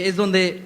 Es donde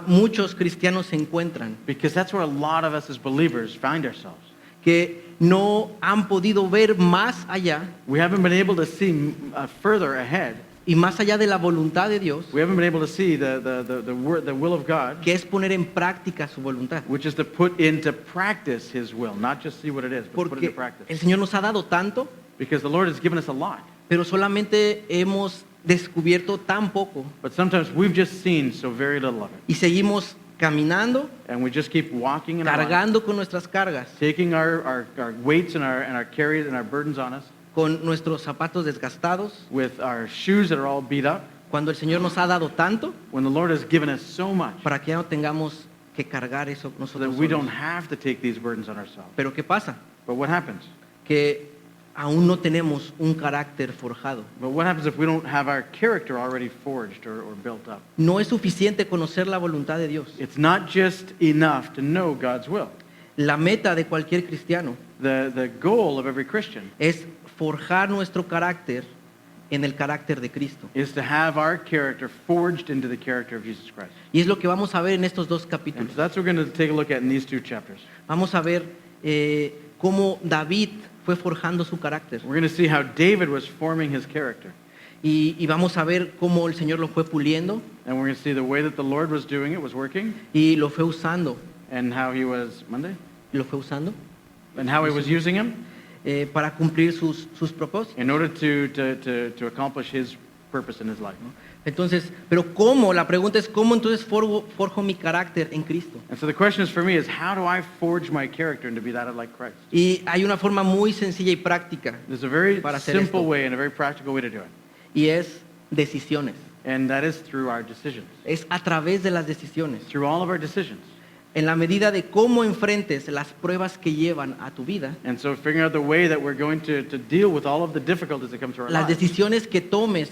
muchos cristianos se encuentran, because that's where a lot of us as believers find ourselves. que no han podido ver más allá We haven't been able to see further ahead. y más allá de la voluntad de Dios, We haven't been able to see the will of God, que es poner en práctica su voluntad. which is to put into practice His will, not just see what it is, but put it into Porque practice. el Señor nos ha dado tanto, Because the Lord has given us a lot, pero solamente hemos descubierto tan poco but sometimes we've just seen so very little of it. y seguimos caminando, And we just keep walking in our life, cargando con nuestras cargas, taking our weights and our carries and our burdens on us, con nuestros zapatos desgastados, with our shoes that are all beat up, cuando el Señor nos ha dado tanto when the Lord has given us so much para que ya no tengamos que cargar eso so that nosotros we solos. don't have to take these burdens on ourselves. Pero ¿qué pasa? But what happens? Que aún no tenemos un carácter forjado. But what happens if we don't have our character already forged or built up? No es suficiente conocer la voluntad de Dios. It's not just enough to know God's will. La meta de cualquier cristiano The goal of every Christian es forjar nuestro carácter en el carácter de Cristo. is to have our character forged into the character of Jesus Christ. Y es lo que vamos a ver en estos dos And capítulos. so that's what we're going to take a look at in these two chapters. Vamos a ver cómo David fue forjando su carácter. We're going to see how David was forming his character. Y vamos a ver cómo el Señor lo fue puliendo And we're going to see the way that the Lord was doing it was working, y lo fue usando. and how he was Lo fue usando and how he was using him para cumplir sus propósitos. in order to accomplish his purpose in his life. Entonces, pero ¿cómo? La pregunta es ¿cómo entonces forjo mi carácter en Cristo? And so the question is for me is how do I forge my character into be that like Christ? Y hay una forma muy sencilla y práctica There's a very Para hacer simple esto. way and a very practical way to do it. y es decisiones. And that is through our decisions. Es a través de las decisiones. Through all of our decisions. En la medida de cómo enfrentes las pruebas que llevan a tu vida, And so figuring out the way that we're going to deal with all of the difficulties that come to our las lives. decisiones que tomes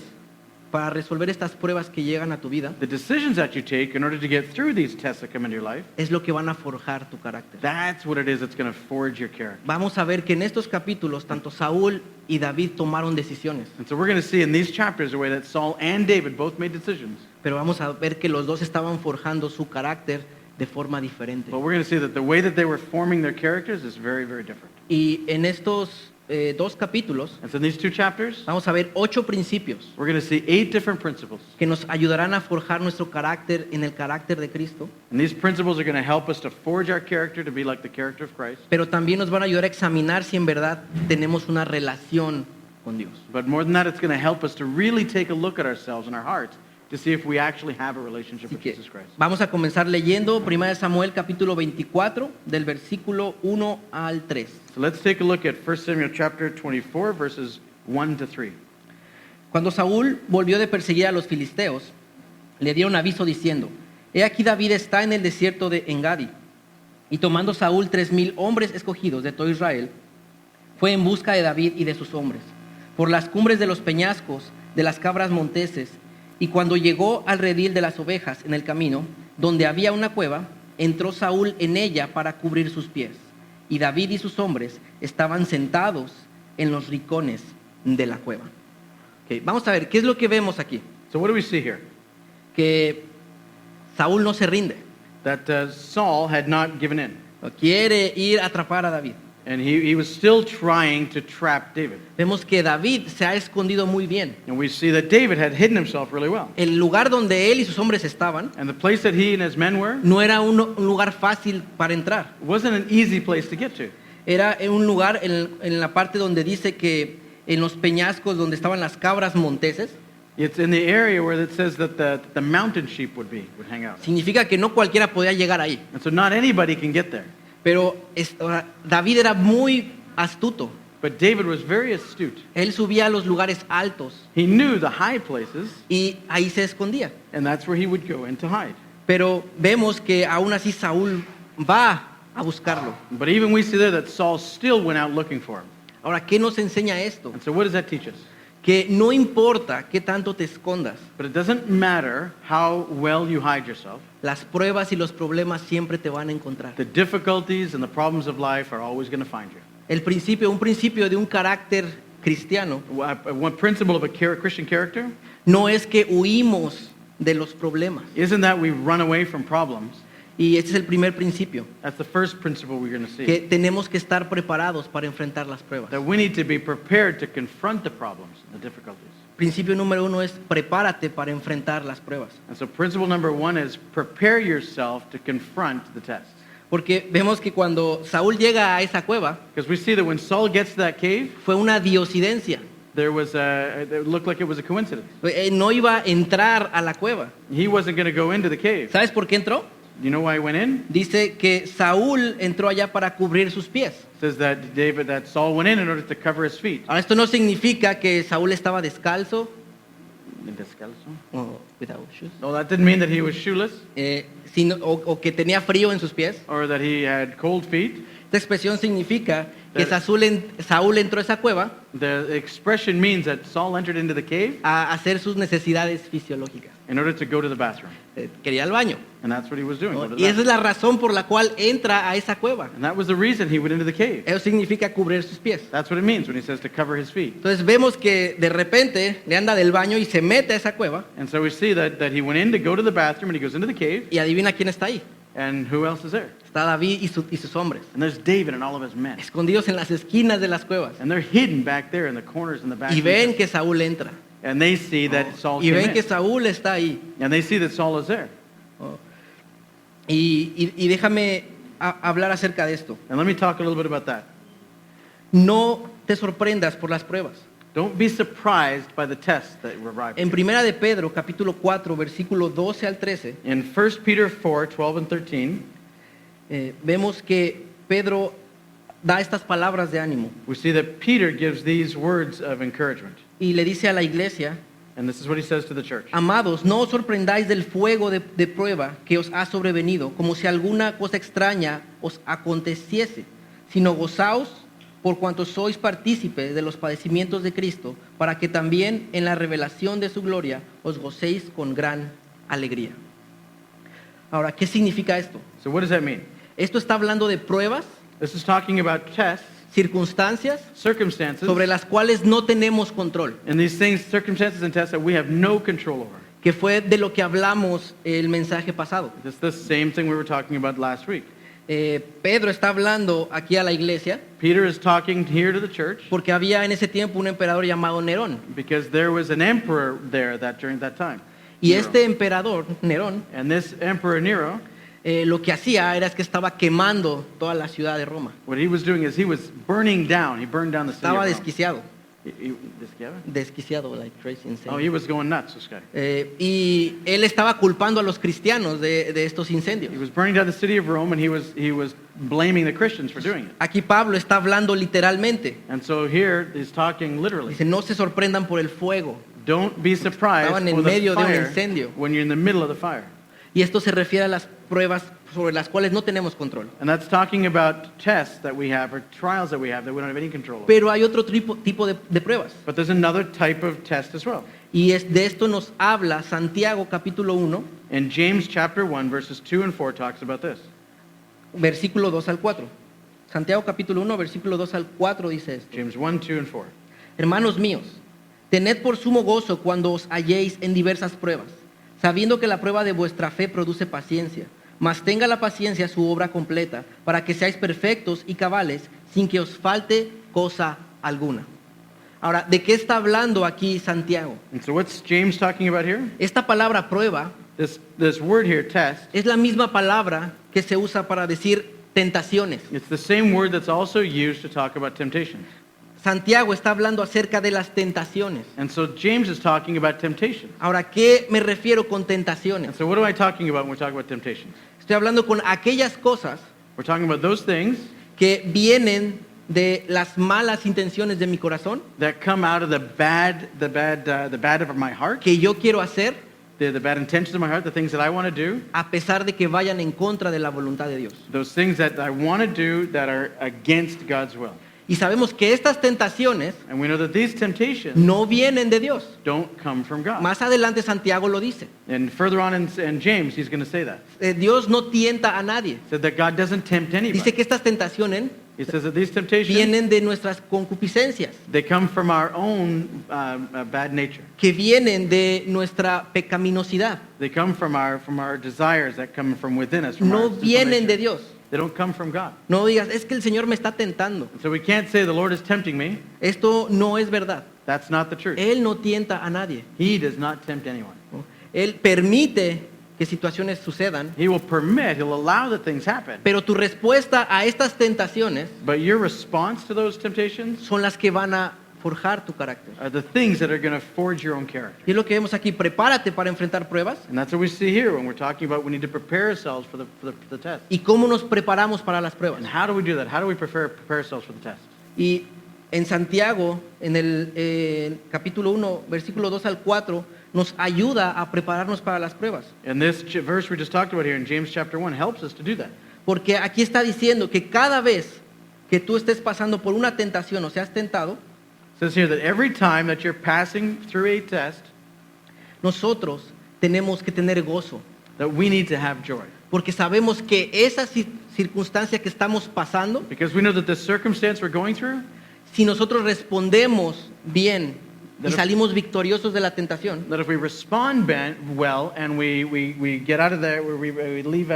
para resolver estas pruebas que llegan a tu vida, The decisions that you take in order to get through these tests that come into your life, es lo que van a forjar tu carácter. that's what it is that's going to forge your character. Vamos a ver que en estos capítulos tanto Saúl y David tomaron decisiones, And so we're going to see in these chapters the way that Saul and David both made decisions. pero vamos a ver que los dos estaban forjando su carácter de forma diferente. But we're going to see that the way that they were forming their characters is very, very different. Y en estos dos capítulos And so in these two chapters, vamos a ver 8 principios we're going to see 8 different principles. que nos ayudarán a forjar nuestro carácter en el carácter de Cristo, And these principles are going to help us to forge our character to be like the character of Christ. pero también nos van a ayudar a examinar si en verdad tenemos una relación con Dios. But more than that, it's going to help us to really take a look at ourselves and our hearts to see if we actually have a relationship Así with que Jesus Christ. vamos a comenzar leyendo 1 Samuel capítulo 24 del versículo 1 al 3. So let's take a look at 1 Samuel chapter 24, verses 1 to 3. Cuando Saúl volvió de perseguir a los filisteos, le dieron aviso diciendo: He aquí David está en el desierto de Engadi. Y tomando Saúl 3,000 hombres escogidos de todo Israel, fue en busca de David y de sus hombres, por las cumbres de los peñascos, de las cabras monteses, y cuando llegó al redil de las ovejas en el camino, donde había una cueva, entró Saúl en ella para cubrir sus pies. Y David y sus hombres estaban sentados en los rincones de la cueva. Okay, vamos a ver, ¿qué es lo que vemos aquí? So what do we see here? Que Saúl no se rinde. That Saul had not given in. Quiere ir a atrapar a David. And he was still trying to trap David. Vemos que David se ha escondido muy bien. And we see that David had hidden himself really well. El lugar donde él y sus hombres estaban And the place that he and his men were no era un lugar fácil para entrar. wasn't an easy place to get to. Era un lugar en la parte donde dice que en los peñascos donde estaban las cabras monteses. It's in the area where it says that the mountain sheep would hang out. Significa que no cualquiera podía llegar ahí. And so not anybody can get there. Pero David era muy astuto. But David was very astute. Él subía a los lugares altos He knew the high places, y ahí se escondía. and that's where he would go in to hide. Pero vemos que aún así Saúl va a buscarlo. But even we see there that Saul still went out looking for him. Ahora, ¿qué nos enseña esto? And so what does that teach us? Que no importa qué tanto te escondas, But it doesn't matter how well you hide yourself. las pruebas y los problemas siempre te van a encontrar. The difficulties and the problems of life are always going to find you. Un principio de un carácter cristiano One principle of a Christian character no es que huimos de los problemas. Isn't that we run away from problems? Y este es el primer principio, That's the first principle we're going to see. que tenemos que estar preparados para enfrentar las pruebas. That we need to be prepared to confront the problems, the difficulties. Principio número 1 es prepárate para enfrentar las pruebas. And so principle number 1 is prepare yourself to confront the tests. Porque vemos que cuando Saúl llega a esa cueva, Because we see that when Saul gets to that cave, fue una diosidencia. it looked like it was a coincidence. No iba a entrar a la cueva. He wasn't going to go into the cave. ¿Sabes por qué entró? You know why he went in? Dice que Saúl entró allá para cubrir sus pies. It says that Saul went in order to cover his feet. Ahora, esto no significa que Saúl estaba descalzo o without shoes, No, that didn't mean that he was shoeless o que tenía frío en sus pies. or that he had cold feet. Esta expresión significa que Pero- Saúl entró a esa cueva The expression means that Saul entered into the cave a hacer sus necesidades fisiológicas. in order to go to the bathroom. Quería ir al baño. And that's what he was doing. ¿No? go to the Y esa es bathroom. la razón por la cual entra a esa cueva. And that was the reason he went into the cave. Eso significa cubrir sus pies. That's what it means when he says to cover his feet. Entonces vemos que de repente le anda del baño y se mete a esa cueva And so we see that he went in to go to the bathroom and he goes into the cave. y adivina quién está ahí. And who else is there? Está David y sus hombres, And there's David and all of his men. escondidos en las esquinas de las cuevas. And they're hidden back there in the corners in the back. Y ven que Saúl entra. And they see that Saul Y came ven que in. Saúl está ahí. And they see that Saul is there. Y déjame hablar acerca de esto. And let me talk a little bit about that. No te sorprendas por las pruebas. Don't be surprised by the tests that arrive. En Primera de Pedro, capítulo 4, versículo 12 al 13, In 1 Peter 4, 12 and 13, vemos que Pedro da estas palabras de ánimo we see that Peter gives these words of encouragement. y le dice a la iglesia: And this is what he says to the church. amados, no os sorprendáis del fuego de prueba que os ha sobrevenido, como si alguna cosa extraña os aconteciese, sino gozaos por cuanto sois partícipes de los padecimientos de Cristo, para que también en la revelación de su gloria os gocéis con gran alegría. Ahora, ¿qué significa esto? So what does that mean? Esto está hablando de pruebas, This is talking about tests, circunstancias circumstances, sobre las cuales no tenemos control, and these things, circumstances and tests that we have no control over. que fue de lo que hablamos el mensaje pasado. It's the same thing we were talking about last week. Pedro está hablando aquí a la iglesia Peter is talking here to the church porque había en ese tiempo un emperador llamado Nerón. because there was an emperor there during that time. Y Nero. este emperador, Nerón, And this emperor Nero, lo que hacía era que estaba quemando toda la ciudad de Roma. what he was doing is he was burning down. He burned down the city of Estaba Rome. desquiciado, Desquiciado? desquiciado, like crazy, insane. Oh, he was going nuts, this guy. Y él estaba culpando a los cristianos de estos incendios. He was burning down the city of Rome, and he was blaming the Christians for doing it. Aquí Pablo está hablando literalmente. And so here he's talking literally. Dice, no se sorprendan por el fuego. Don't be surprised Estaban en for the medio de un fire incendio. when you're in the middle of the fire. Y esto se refiere a las pruebas sobre las cuales no tenemos control. And that's talking about tests that we have or trials that we have that we don't have any control over. Pero hay otro tipo de pruebas. But there's another type of test as well. Y de esto nos habla Santiago capítulo 1, And James chapter 1 verses 2 and 4 talks about this. versículo 2 al 4. Santiago capítulo 1, versículo 2 al 4 dice esto. James 1, 2 and 4. Hermanos míos, tened por sumo gozo cuando os halléis en diversas pruebas, sabiendo que la prueba de vuestra fe produce paciencia. Mas tenga la paciencia su obra completa, para que seáis perfectos y cabales, sin que os falte cosa alguna. Ahora, ¿de qué está hablando aquí Santiago? And so what's James talking about here? Esta palabra prueba This word here, test, es la misma palabra que se usa para decir tentaciones. it's the same word that's also used to talk about temptations. Santiago está hablando acerca de las tentaciones. And so James is talking about temptations. Ahora, ¿qué me refiero con And tentaciones? so what am I talking about when we talk about temptations? Estoy hablando con aquellas cosas We're talking about those things que vienen de las malas intenciones de mi corazón, that come out of the bad of my heart, que yo quiero hacer, the bad intentions of my heart, the things that I want to do, a pesar de que vayan en contra de la voluntad de Dios. those things that I want to do that are against God's will. Y sabemos que estas tentaciones And we know that these temptations no vienen de Dios. don't come from God. Más adelante Santiago lo dice. And further on in James, he's going to say that. Dios no tienta a nadie. Said that God doesn't tempt Dice anybody. que estas tentaciones He says that these temptations, vienen de nuestras concupiscencias, they come from our own bad nature. que vienen de nuestra pecaminosidad. They come from our desires that come from within us. From No our sinful vienen de nature. Dios. They don't come from God. No digas, es que el Señor me está tentando. And so we can't say the Lord is tempting me. Esto no es verdad. That's not the truth. Él no tienta a nadie. He does not tempt anyone. ¿No? Él permite que situaciones sucedan, He will permit, he'll allow that things happen. pero tu respuesta a estas tentaciones But your response to those temptations son las que van a forjar tu carácter. are the things that are going to forge your own character. Y es lo que vemos aquí, prepárate para enfrentar pruebas. And that's what we see here when we're talking about we need to prepare ourselves for the test. ¿Y cómo nos preparamos para las pruebas? And how do we do that? How do we prepare ourselves for the test? Y en Santiago, en el capítulo 1, versículo 2 al 4, nos ayuda a prepararnos para las pruebas. And this verse we just talked about here in James chapter 1 helps us to do that. Porque aquí está diciendo que cada vez que tú estés pasando por una tentación o seas tentado, It says here that every time that you're passing through a test, nosotros tenemos que tener gozo. that we need to have joy. Porque sabemos que esa circunstancia que estamos pasando, Because we know that the circumstance we're going through, si nosotros respondemos bien y That if- salimos victoriosos de la tentación, that if we respond well and we get out of there, we leave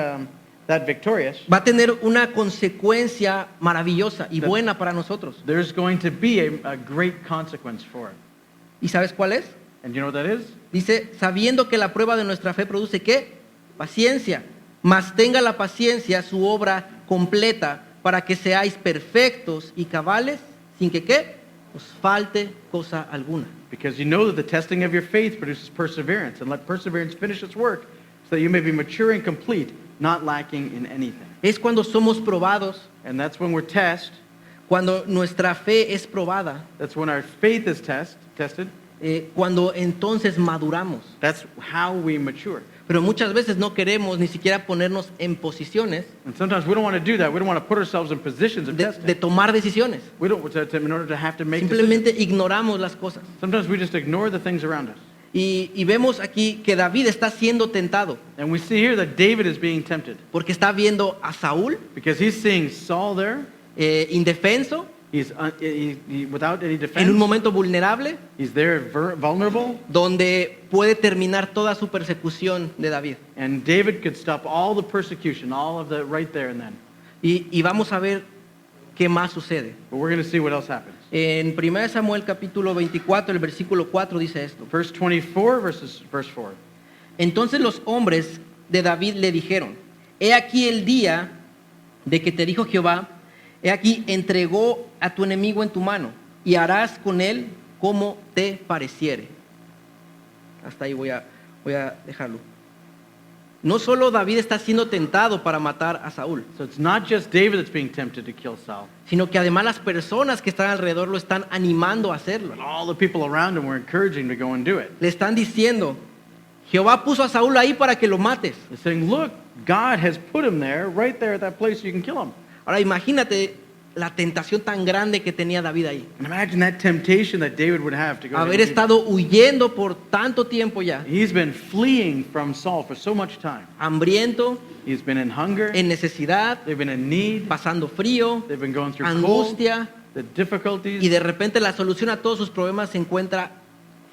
that victorious, va a tener una consecuencia maravillosa y buena para nosotros. there's going to be a great consequence for it. ¿Y sabes cuál es? And you know what that is? Dice, sabiendo que la prueba de nuestra fe produce ¿qué? Paciencia. Mas tenga la paciencia su obra completa para que seáis perfectos y cabales sin que ¿qué? Os falte cosa alguna. Because you know that the testing of your faith produces perseverance, and let perseverance finish its work, so that you may be mature and complete, not lacking in anything. Es cuando somos probados, And that's when we're tested. cuando nuestra fe es probada, That's when our faith is tested. cuando entonces maduramos. That's how we mature. Pero muchas veces no queremos ni siquiera ponernos en posiciones And sometimes we don't want to do that. We don't want to put ourselves in positions of de testing. tomar decisiones. We don't, in order to have to make decisions. Simplemente ignoramos las cosas. Sometimes we just ignore the things around us. Y vemos aquí que David está siendo tentado And we see here that David is being tempted porque está viendo a Saúl because he's seeing Saul there. indefenso, He's without any en un defense. momento vulnerable, He's there vulnerable. donde puede terminar toda su persecución de David. And David could stop all the persecution, all of the right there and then. Y vamos a ver qué más sucede. But we're going to see what else happens. En 1 Samuel capítulo 24, el versículo 4 dice esto. Verse 24 verse 4. Entonces los hombres de David le dijeron, he aquí el día de que te dijo Jehová, he aquí entregó a tu enemigo en tu mano y harás con él como te pareciere. Hasta ahí voy a dejarlo. No solo David está siendo tentado para matar a Saúl, So it's not just David that's being tempted to kill Saul. sino que además las personas que están alrededor lo están animando a hacerlo. But all the people around him were encouraging him to go and do it. Le están diciendo, Jehová puso a Saúl ahí para que lo mates. They're saying, look, God has put him there, right there at that place so you can kill him. Ahora imagínate la tentación tan grande que tenía David ahí. And imagine that temptation that David would have to go. Haber ahead and do estado huyendo por tanto tiempo ya, that. He's been fleeing from Saul for so much time. hambriento, He's been in hunger. en necesidad, They've been in need. pasando frío, They've been going through cold, angustia, the difficulties. y de repente la solución a todos sus problemas se encuentra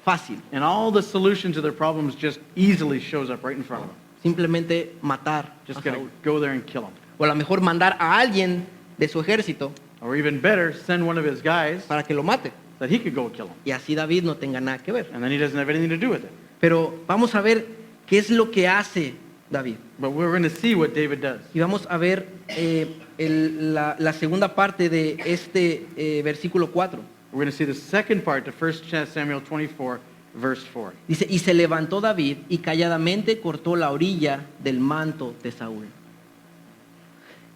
fácil. And all the solution to their problems just easily shows up right in front of them. Simplemente matar a Just gotta Saúl. go there and kill him. O a lo mejor mandar a alguien de su ejército Or even better, send one of his guys para que lo mate. that he could go kill him. Y así David no tenga nada que ver. And then he doesn't have anything to do with it. Pero vamos a ver qué es lo que hace David. But we're going to see what David does. Y vamos a ver la segunda parte de este versículo 4. We're going to see the second part to 1 Samuel 24, verse 4. Dice, y se levantó David y calladamente cortó la orilla del manto de Saúl.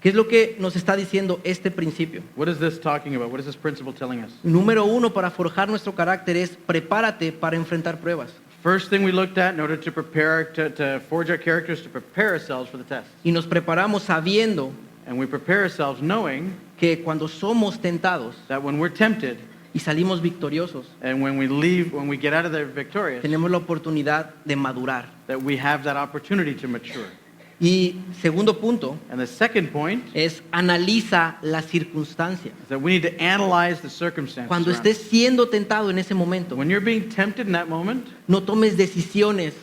¿Qué es lo que nos está diciendo este principio? What is this talking about? What is this principle telling us? Número uno, para forjar nuestro carácter es prepárate para enfrentar pruebas. First thing we looked at in order to prepare, to forge our characters, to prepare ourselves for the test. Y nos preparamos sabiendo And we prepare ourselves knowing que cuando somos tentados that when we're tempted y salimos victoriosos, and when we get out of there victorious, tenemos la oportunidad de madurar, that we have that opportunity to mature. Y segundo punto And the second point es analiza las circunstancias. is that we need to analyze the circumstances. Cuando around estés us. siendo tentado en ese momento, When you're being tempted in that moment, no tomes decisiones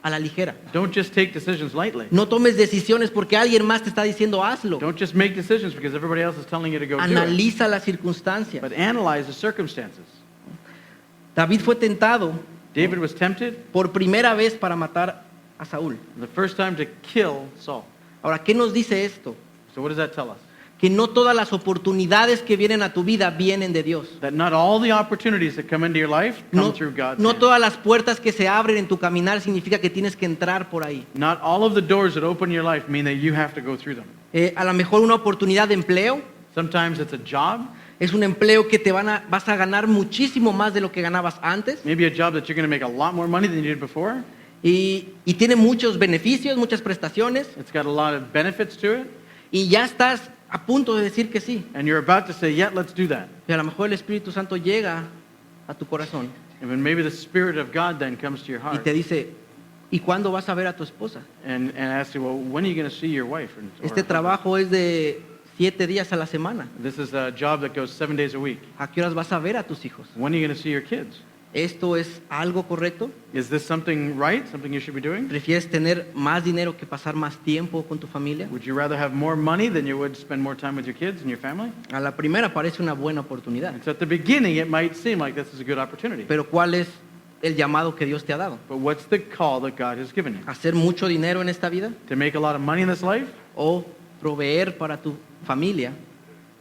a la ligera. don't just take decisions lightly. No tomes decisiones porque alguien más te está diciendo hazlo. Don't just make decisions because everybody else is telling you to go do it. Analiza las circunstancias. But analyze the circumstances. David fue tentado David was tempted por primera vez para matar a Saúl. the first time to kill Saul. Ahora, ¿qué nos dice esto? So what does that tell us? Que no todas las oportunidades que vienen a tu vida vienen de Dios. That not all the opportunities that come into your life come No, through God's no hand. todas las puertas que se abren en tu caminar significa que tienes que entrar por ahí. Not all of the doors that open in your life mean that you have to go through them. A lo mejor una oportunidad de empleo Sometimes it's a job, es un empleo que vas a ganar muchísimo más de lo que ganabas antes maybe a job that you're going to make a lot more money than you did before. y tiene muchos beneficios, muchas prestaciones It's got a lot of benefits to it, y ya estás a punto de decir que sí. and you're about to say, yeah, let's do that. Y a lo mejor el Espíritu Santo llega a tu corazón And then maybe the Spirit of God then comes to your y heart te dice, ¿y cuándo vas a ver a tu esposa? and asks you, well, when are you going to see your wife? Or Este husband? trabajo es de 7 días a la semana. This is a job that goes 7 days a week. ¿A qué horas vas a ver a tus hijos? When are you going to see your kids? ¿Esto es algo correcto? Is this something right, something you should be doing? ¿Prefieres tener más dinero que pasar más tiempo con tu familia? Would you rather have more money than you would spend more time with your kids and your family? A la primera parece una buena oportunidad, And so at the beginning, it might seem like this is a good opportunity. pero ¿cuál es el llamado que Dios te ha dado? But what's the call that God has given you? ¿Hacer mucho dinero en esta vida To make a lot of money in this life o proveer para tu familia,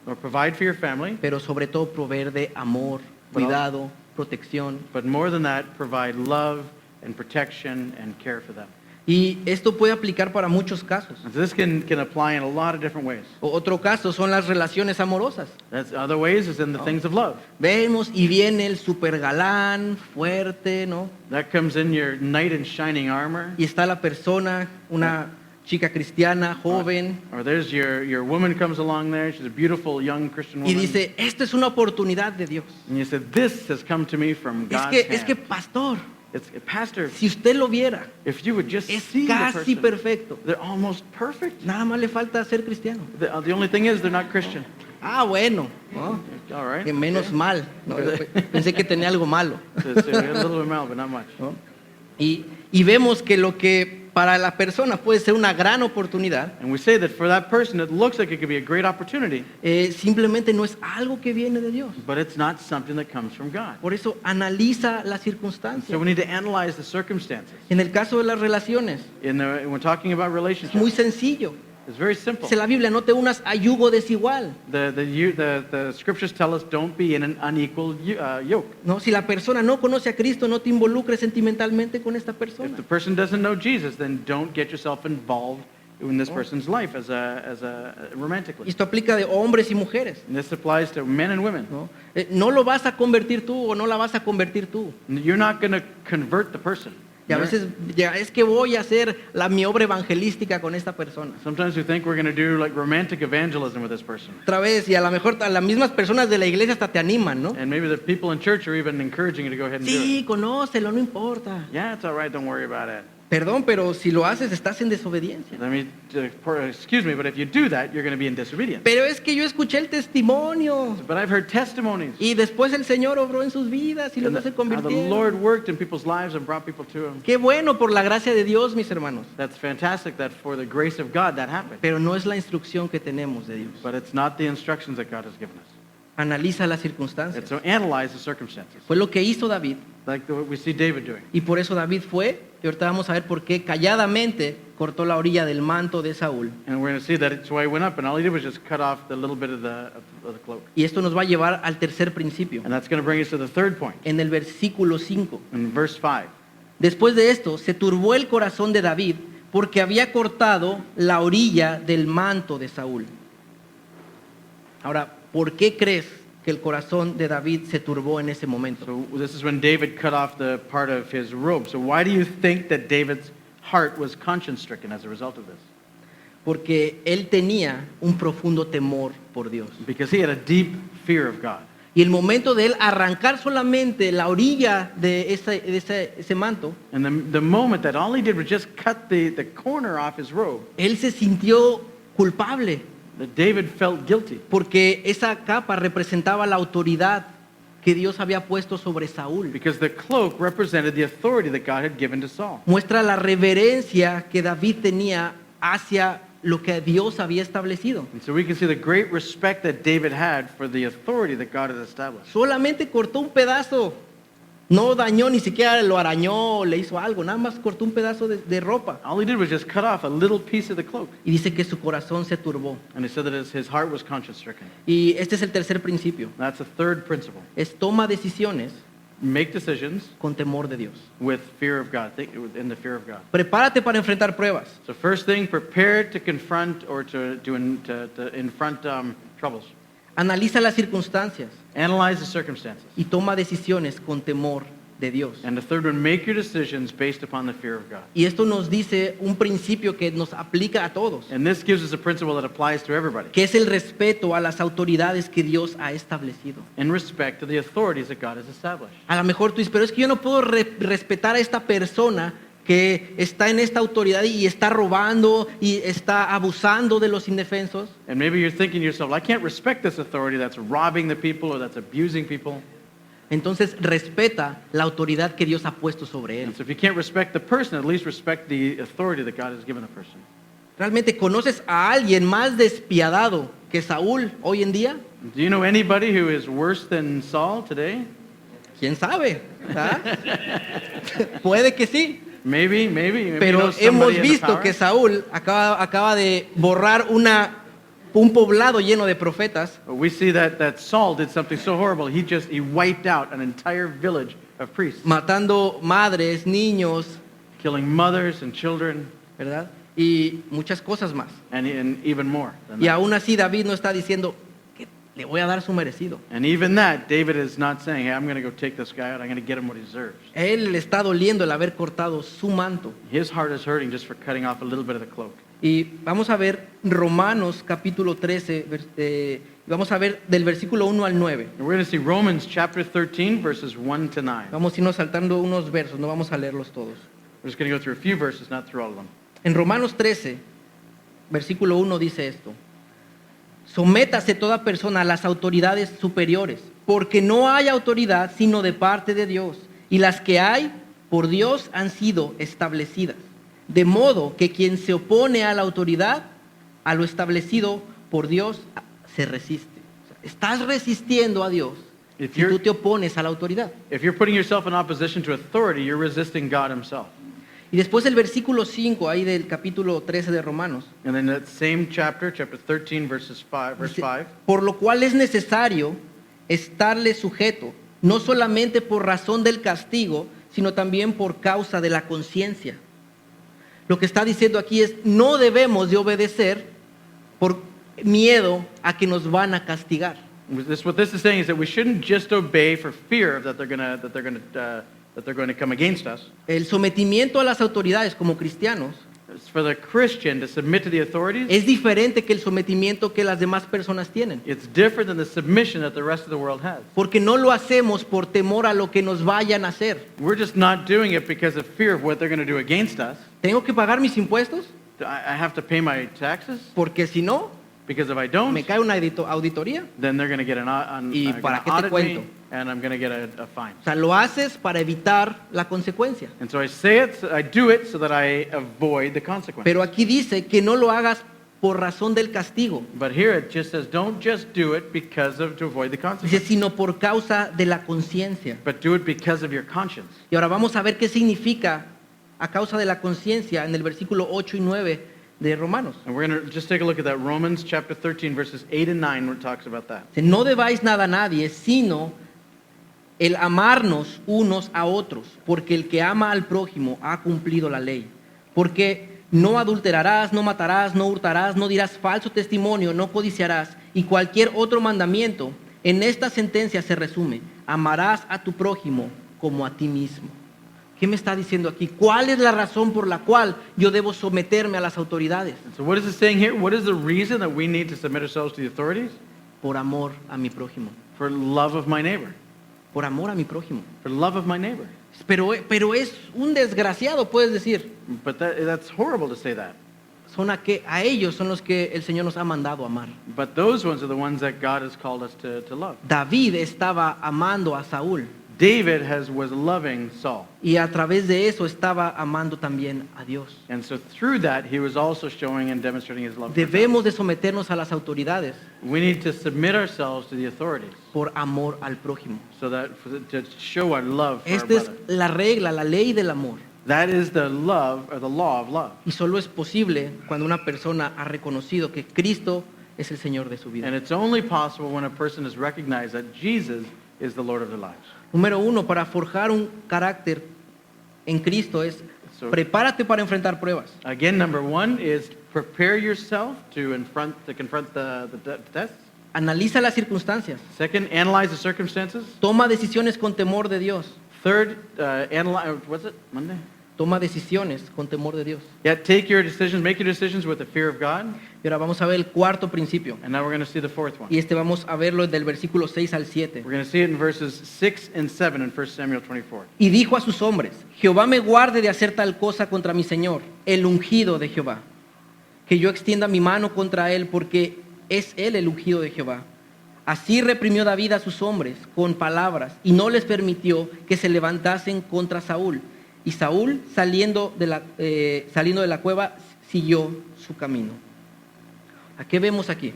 or provide for your family? pero sobre todo proveer de amor, But cuidado, protección? But more than that, provide love and protection and care for them. Y esto puede aplicar para muchos casos. And so this can apply in a lot of different ways. Otro caso son las relaciones amorosas. That's other ways is in the things of love. Vemos y viene el super galán, fuerte, ¿no? That comes in your knight in shining armor. Y está la persona, una chica cristiana, joven, Or there's your woman comes along there. She's a beautiful young Christian y woman. dice, esta es una oportunidad de Dios. And you said, this has come to me from God's Es que hand. pastor, It's, Pastor, si usted lo viera, if you would just es see the casi person, perfecto. they're almost perfect. Nada más le falta ser cristiano. The only thing is they're not Christian. Ah, bueno, ¿no? All right. Que menos okay. mal. ¿no? Pensé que tenía algo malo. So a little bit mild, but not much. ¿no? Y vemos que lo que para la persona puede ser una gran oportunidad, And we say that for that person, it looks like it could be a great opportunity, simplemente no es algo que viene de Dios. but it's not something that comes from God. Por eso analiza las So circunstancias. we need to analyze the circumstances. En el caso de las relaciones, When we're talking about es muy relationships, sencillo. it's very simple. Dice la Biblia, no te unas a yugo desigual. The scriptures tell us don't be in an unequal yoke. ¿No? Si la persona no conoce a Cristo, no te involucres sentimentalmente con esta If persona. the person doesn't know Jesus, then don't get yourself involved in this person's life as romantically. Esto aplica de hombres y mujeres. And this applies to men and women. ¿No? No lo vas a convertir tú o no la vas a convertir tú. You're not going to convert the person. Y a veces ya, es que voy a hacer mi obra evangelística con esta persona. Sometimes we think we're going to do like romantic evangelism with this person. Otra vez, y a lo mejor a las mismas personas de la iglesia hasta te animan, ¿no? And maybe the people in church are even encouraging you to go ahead and do Sí, it. conócelo, no importa. Yeah, it's all right, don't worry about it. Perdón, pero si lo haces estás en desobediencia. Excuse me, but if you do that, you're going to be in disobedience. Pero es que yo escuché el testimonio But I've heard testimonies. y después el Señor obró en sus vidas y And luego se how the convirtieron. Lord worked in people's lives and brought people to Him. Qué bueno por la gracia de Dios, mis hermanos. That's fantastic that for the grace of God that happened. Pero no es la instrucción que tenemos de Dios. But it's not the instructions that God has given us. Analiza las And circunstancias. so analyze the circumstances, Fue lo que hizo David. like what we see David doing. Y por eso David fue, y ahorita vamos a ver por qué calladamente cortó la orilla del manto de Saúl. And we're going to see that it's why he went up, and all he did was just cut off the little bit of the cloak. Y esto nos va a llevar al tercer principio, And that's going to bring us to the third point, en el versículo 5. in verse 5. Después de esto, se turbó el corazón de David porque había cortado la orilla del manto de Saúl. Ahora, ¿por qué crees que el corazón de David se turbó en ese momento? So this is when David cut off the part of his robe. So why do you think that David's heart was conscience-stricken as a result of this? Porque él tenía un profundo temor por Dios. Because he had a deep fear of God. Y el momento de él arrancar solamente la orilla de ese manto, And the moment that all he did was just cut the corner off his robe, él se sintió culpable that David felt guilty. porque esa capa representaba la autoridad que Dios había puesto sobre Saúl. Because the cloak represented the authority that God had given to Saul. Muestra la reverencia que David tenía hacia lo que Dios había establecido. And so we can see the great respect that David had for the authority that God had established. Solamente cortó un pedazo, no dañó, ni siquiera lo arañó, le hizo algo, nada más cortó un pedazo de ropa. All he did was just cut off a little piece of the cloak. Y dice que su corazón se turbó. And he said that his heart was conscience-stricken. Y este es el tercer principio. That's a third principle. Es toma decisiones Make decisions con temor de Dios. with fear of God, in the fear of God. Prepárate para enfrentar pruebas. So first thing, prepare to confront or to confront troubles. Analiza las circunstancias Analyze the circumstances. y toma decisiones con temor de Dios. And the third one, make your decisions based upon the fear of God. Y esto nos dice un principio que nos aplica a todos, And this gives us a principle that applies to everybody que es el respeto a las autoridades que Dios ha establecido. in respect to the authorities that God has established. A lo mejor tú dices, pero es que yo no puedo respetar a esta persona que está en esta autoridad y está robando y está abusando de los indefensos. And maybe you're thinking to yourself, I can't respect this authority that's robbing the people or that's abusing people. Entonces respeta la autoridad que Dios ha puesto sobre él. And so if you can't respect the person, at least respect the authority that God has given the person. ¿Realmente conoces a alguien más despiadado que Saúl hoy en día? Do you know anybody who is worse than Saul today? ¿Quién sabe? ¿Ah? Puede que sí. Maybe you know Pero somebody hemos in the visto power. que Saúl acaba de borrar un poblado lleno de profetas. But we see that Saul did something so horrible. He wiped out an entire village of priests, Matando madres, niños, killing mothers and children, ¿verdad? Y muchas cosas más. and even more than Y that. aún así David no está diciendo que le voy a dar su merecido. And even that, David is not saying, hey, I'm going to go take this guy out. I'm going to get him what he deserves. Él le está doliendo el haber cortado su manto. His heart is hurting just for cutting off a little bit of the cloak. Y vamos a ver Romanos capítulo 13, vamos a ver del versículo 1 al 9. And we're going to see Romans chapter 13, verses 1 to 9. Vamos a irnos saltando unos versos, no vamos a leerlos todos. We're just going to go through a few verses, not through all of them. En Romanos 13, versículo 1 dice esto: sométase toda persona a las autoridades superiores, porque no hay autoridad sino de parte de Dios, y las que hay por Dios han sido establecidas. De modo que quien se opone a la autoridad, a lo establecido por Dios, se resiste. O sea, estás resistiendo a Dios If si you're- tú te opones a la autoridad. If you're putting yourself in opposition to authority, you're resisting God himself. Y después el versículo 5, ahí del capítulo 13 de Romanos, And then that same chapter 13, verse 5, por lo cual es necesario estarle sujeto, no solamente por razón del castigo, sino también por causa de la conciencia. Lo que está diciendo aquí es, no debemos de obedecer por miedo a que nos van a castigar. what this is saying is that we shouldn't just obey for fear that they're going to come against us. El sometimiento a las autoridades como cristianos It's for the Christian to submit to the authorities. es diferente que el sometimiento que las demás personas tienen. It's different than the submission that the rest of the world has. Porque no lo hacemos por temor a lo que nos vayan a hacer. We're just not doing it because of fear of what they're going to do against us. ¿Tengo que pagar mis impuestos? I have to pay my taxes Porque si no, because if I don't, me cae una auditoría. then they're going to get ¿Y gonna para qué te audit me, cuento? and I'm going to get a fine. O sea, lo haces para evitar la consecuencia. And so I do it so that I avoid the consequence. Pero aquí dice que no lo hagas por razón del castigo. But here it just says, don't just do it to avoid the Dice, consequence, sino por causa de la conciencia. but do it because of your conscience. Y ahora vamos a ver qué significa a causa de la conciencia en el versículo 8 y 9 de Romanos. And we're going to just take a look at that Romans chapter 13, verses 8 and 9, where it talks about that. Dice, no debáis nada a nadie, sino el amarnos unos a otros, porque el que ama al prójimo ha cumplido la ley. Porque no adulterarás, no matarás, no hurtarás, no dirás falso testimonio, no codiciarás, y cualquier otro mandamiento. En esta sentencia se resume: amarás a tu prójimo como a ti mismo. ¿Qué me está diciendo aquí? ¿Cuál es la razón por la cual yo debo someterme a las autoridades? And so what is it saying here? What is the reason that we need to submit ourselves to the authorities? Por amor a mi prójimo. For love of my neighbor. por amor a mi prójimo. For love of my neighbor. Pero es un desgraciado, puedes decir. But that's horrible to say that. A ellos son los que el Señor nos ha mandado amar. But those ones are the ones that God has called us to love. David estaba amando a Saúl David was loving Saul. y a través de eso estaba amando también a Dios. And so through that, he was also showing and demonstrating his love for God. Debemos de someternos a las autoridades We need to submit ourselves to the authorities por amor al prójimo. so that to show our love for our Esta es brother. la regla, la ley del amor. That is the love or the law of love. Y solo es posible cuando una persona ha reconocido que Cristo es el Señor de su vida. And it's only possible when a person has recognized that Jesus is the Lord of their lives. Número uno, para forjar un carácter en Cristo es So- prepárate para enfrentar pruebas. Again, number one is prepare yourself to confront the tests. Analiza las circunstancias. Second, analyze the circumstances. Toma decisiones con temor de Dios. Third, analyze. What's it? Monday. Toma decisiones con temor de Dios. Yeah, make your decisions with the fear of God. Y ahora vamos a ver el cuarto principio. And now we're going to see the fourth one. Y vamos a verlo del versículo 6 al 7. We're going to see it in verses 6 and 7 in 1 Samuel 24. Y dijo a sus hombres, Jehová me guarde de hacer tal cosa contra mi Señor, el ungido de Jehová, que yo extienda mi mano contra él, porque es él el ungido de Jehová. Así reprimió David a sus hombres con palabras, y no les permitió que se levantasen contra Saúl. Y Saúl, saliendo de la cueva, siguió su camino. ¿A qué vemos aquí?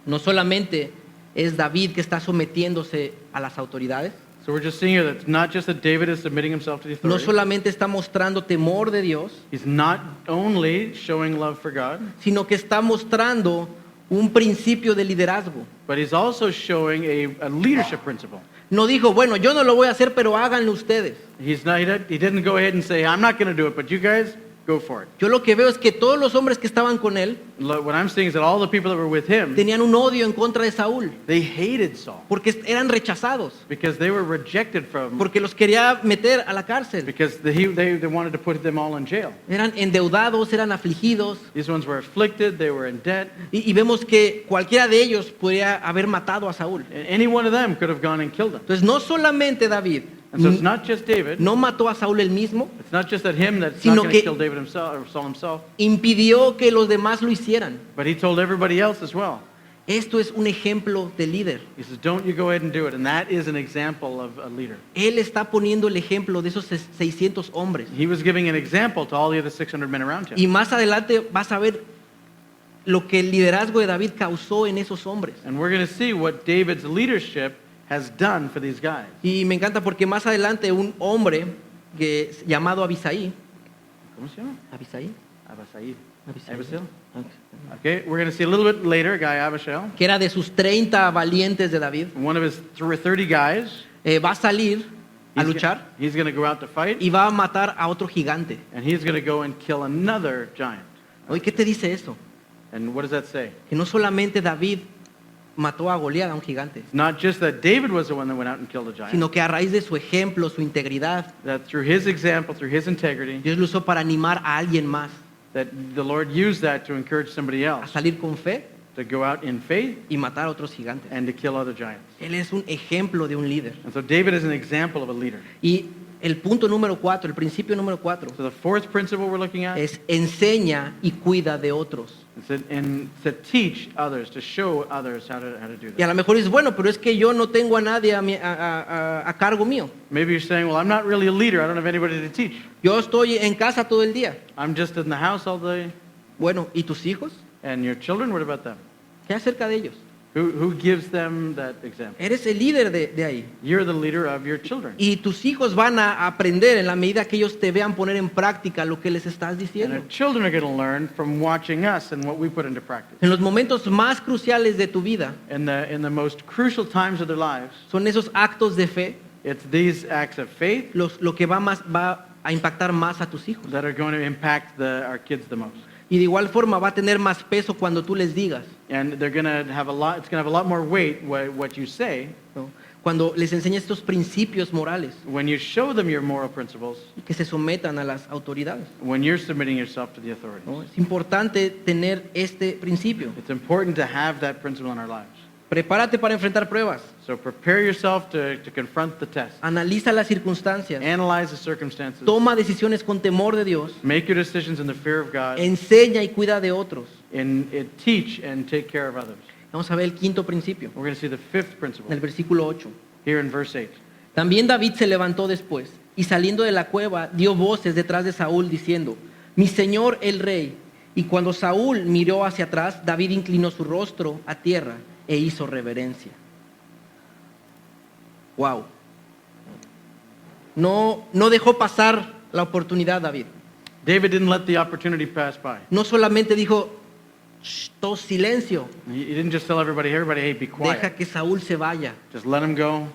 No solamente es David que está sometiéndose a las autoridades, So we're just seeing here that it's not just that David is submitting himself to the no authorities. solamente está mostrando temor de Dios, He's not only showing love for God, sino que está mostrando un principio de liderazgo. but he's also showing a leadership principle. No dijo, bueno, yo no lo voy a hacer, pero háganlo ustedes. He didn't go ahead and say, I'm not going to do it, but you guys go for it. Yo lo que veo es que todos los hombres que estaban con él What I'm seeing is that all the people that were with him, tenían un odio en contra de Saúl, they hated Saul porque eran rechazados, because they were rejected from, porque los quería meter a la cárcel. because they wanted to put them all in jail. Eran endeudados, eran afligidos, These ones were afflicted, they were in debt, y vemos que cualquiera de ellos podría haber matado a Saúl. and any one of them could have gone and killed him. Entonces no solamente David And so it's not just David, no mató a Saúl él mismo, it's not just that him that's Sino not going to que- kill David himself or Saul himself, impidió que los demás lo hicieran. but he told everybody else as well. Esto es un ejemplo de líder. He says, don't you go ahead and do it. And that is an example of a leader. Él está poniendo el ejemplo de esos 600 hombres. He was giving an example to all the other 600 men around him. Y más adelante vas a ver lo que el liderazgo de David causó en esos hombres. And we're going to see what David's leadership has done for these guys. Y me encanta porque más adelante un hombre llamado Abisaí, ¿Cómo se llama? Abisaí, Abisail. Abisaí, Abisail? Okay, we're going to see a little bit later a guy, Abishai, que era de sus 30 valientes de David, one of his 30 guys. va a salir a luchar He's going to go out to fight, y va a matar a otro gigante. and he's going to go and kill another giant. Oye, ¿qué te dice eso? And what does that say? Que no solamente David mató a Goliat, a un gigante, It's not just that David was the one that went out and killed a giant, sino que a raíz de su ejemplo, su integridad, that through his example, through his integrity, Dios lo usó para animar a alguien más that the Lord used that to encourage somebody a else salir con fe to go out in faith y matar a otros gigantes. and to kill other giants. Él es un ejemplo de un líder. And so David is an example of a leader. Y el punto número 4, el principio número 4, So the fourth principle we're looking at es enseña y cuida de otros. is to teach others, to show others how to do Y a that. lo mejor dices, bueno, pero es que yo no tengo a nadie a cargo mío. Maybe you're saying, well, I'm not really a leader. I don't have anybody to teach. Yo estoy en casa todo el día. I'm just in the house all day. Bueno, ¿y tus hijos? And your children, what about them? ¿Qué acerca de ellos? Who gives them that example? Eres el líder de ahí. You're the leader of your children. Y tus hijos van a aprender en la medida que ellos te vean poner en práctica lo que les estás And diciendo. our children are going to learn from watching us and what we put into practice. En los momentos más cruciales de tu vida In the most crucial times of their lives, son esos actos de fe it's these acts of faith lo que va a impactar más a tus hijos. that are going to impact our kids the most. Y de igual forma va a tener más peso cuando tú les digas, And they're going to have it's going to have a lot more weight what you say ¿no? Cuando les enseñas estos principios morales, when you show them your moral principles, que se sometan a las autoridades, when you're submitting yourself to the authorities. ¿no? Es importante tener este principio. It's important to have that principle in our lives. Prepárate para enfrentar pruebas. So prepare yourself to confront the test. Analiza las circunstancias. Analyze the circumstances. Toma decisiones con temor de Dios. Make your decisions in the fear of God. Enseña y cuida de otros. And teach and take care of others. Vamos a ver el quinto principio, We're going to see the fifth en principle el versículo 8. here in verse 8. También David se levantó después y saliendo de la cueva dio voces detrás de Saúl diciendo, mi señor el rey. Y cuando Saúl miró hacia atrás, David inclinó su rostro a tierra e hizo reverencia. Wow. No dejó pasar la oportunidad, David. David didn't let the opportunity pass by. No solamente dijo, "Shh, todo silencio, He didn't just tell everybody, hey, be quiet. deja que Saúl se vaya. Just let him go.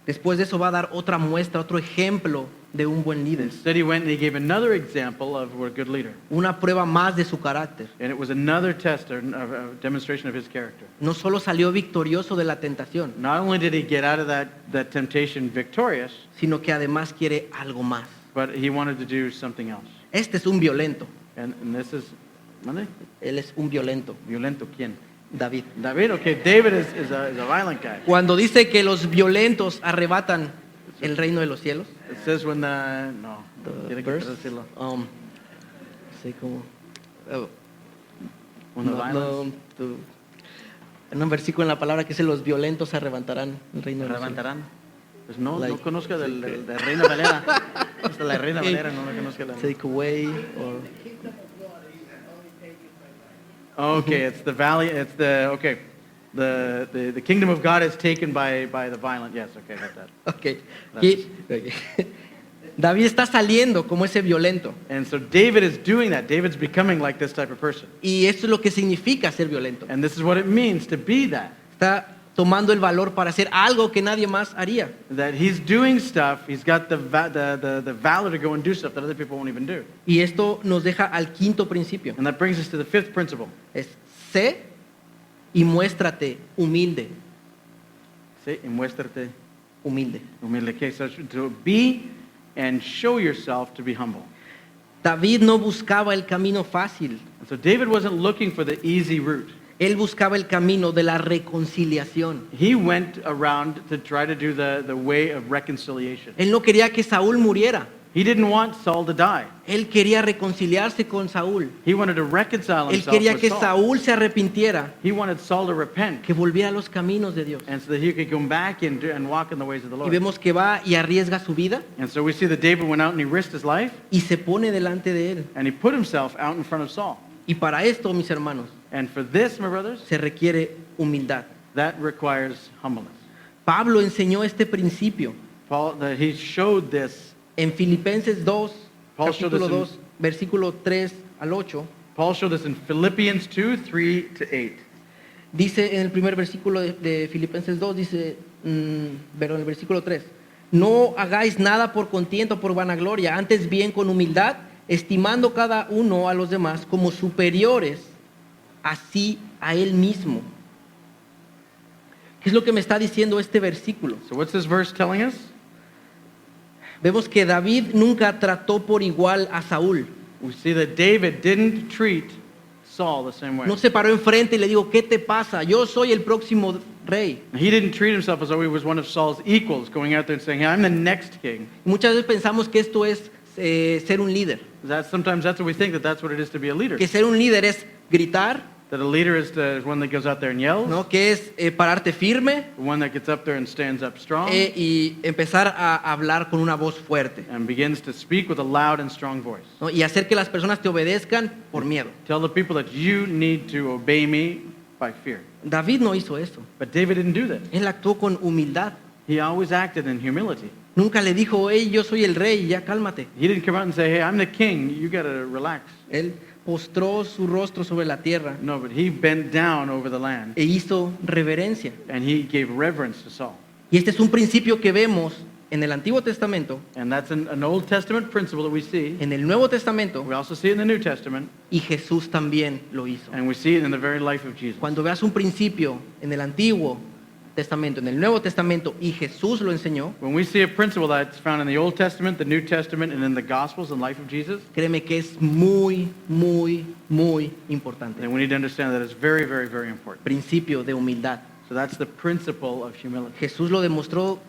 Después de eso va a dar otra muestra, otro ejemplo de un buen líder. Instead, he went and he gave another example of a good leader. Una prueba más de su carácter. And it was another test, or a demonstration of his character. No solo salió victorioso de la tentación, Not only did he get out of that temptation victorious, sino que además quiere algo más. but he wanted to do something else. Este es un violento. And this is, ¿mande? Él es un violento, Violento, ¿quién? David. David, okay, David is a violent guy. Cuando dice que los violentos arrebatan el reino de los cielos, It says when no, the tiene que verse, traducirlo. sí, como, oh, When the violence, en un versículo en la palabra que dice los violentos arrebatarán el reino de los cielos. levantarán. Pues no, Like, no conozco sí, de Reina Valera. Hasta la Reina Sí. Valera no la conozco. Take away or Okay, it's the valley, it's the, okay. The kingdom of God is taken by the violent. Yes, okay, got that. okay. Ok. David está saliendo como ese violento. And so David is doing that. David's becoming like this type of person. Y esto es lo que significa ser violento. And this is what it means to be that. Está tomando el valor para hacer algo que nadie más haría. That he's doing stuff, he's got the valor to go and do stuff that other people won't even do. Y esto nos deja al quinto principio. And that brings us to the fifth principle. Es sé y muéstrate humilde. Sí, y muéstrate Humilde. humilde. Okay, so to be and show yourself to be humble. David no buscaba el camino fácil. And so David wasn't looking for the easy route. Él buscaba el camino de la reconciliación. He went around to try to do the way of reconciliation. Él no quería que Saúl muriera. He didn't want Saul to die. Él quería reconciliarse con Saúl. He wanted to reconcile Él himself quería with que Saul. Saúl se arrepintiera, He wanted Saul to repent, que volviera a los caminos de Dios. and so that he could come back and walk in the ways of the Y Lord. vemos que va y arriesga su vida And so we see that David went out and he risked his life, y se pone delante de él. and he put himself out in front of Saul. Y para esto, mis hermanos, And for this, my brothers, se requiere humildad. that requires humbleness. Pablo enseñó este principio Paul, that he showed this. en Filipenses 2, Paul showed capítulo this 2, versículo 3 al 8. Paul showed this in Philippians 2, 3 to 8. Dice en el primer versículo de Filipenses 2, dice, pero en el versículo 3, no hagáis nada por contienda o por vanagloria, antes bien con humildad, estimando cada uno a los demás como superiores, así a él mismo. ¿Qué es lo que me está diciendo este versículo? So what's this verse telling us? Vemos que David nunca trató por igual a Saúl. We see that David didn't treat Saul the same way. No se paró enfrente y le dijo, ¿qué te pasa? Yo soy el próximo rey. He didn't treat himself as though he was one of Saul's equals, going out there and saying, hey, I'm the next king. Muchas veces pensamos que esto es ser un líder. Sometimes that's what we think, that's what it is to be a leader. Que ser un líder es gritar, That a leader is one that goes out there and yells, ¿no? Que es pararte firme the one that gets up there and stands up strong, y empezar a hablar con una voz fuerte, and begins to speak with a loud and strong voice. ¿no? Y hacer que las personas te obedezcan por miedo. Tell the people that you need to obey me by fear. David no hizo eso. But David didn't do that. Él actuó con humildad. He always acted in humility. Nunca le dijo, hey, yo soy el rey, ya cálmate. He didn't come out and say, hey, I'm the king, you gotta relax. Él postró su rostro sobre la tierra No, but he bent down over the land e hizo reverencia. and he gave reverence to Saul. Y este es un principio que vemos en el Antiguo Testamento, And that's an Old Testament principle that we see. en el Nuevo Testamento, We also see it in the New Testament, y Jesús también lo hizo. and we see it in the very life of Jesus. Cuando veas un principio en el Antiguo Testamento, en el Nuevo Testamento, y Jesús lo enseñó, When we see a principle that's found in the Old Testament, the New Testament, and in the Gospels and life of Jesus, créeme que es muy, muy, muy importante. then we need to understand that it's very, very, very important. Principio de humildad. So that's the principle of humility. Jesús lo demostró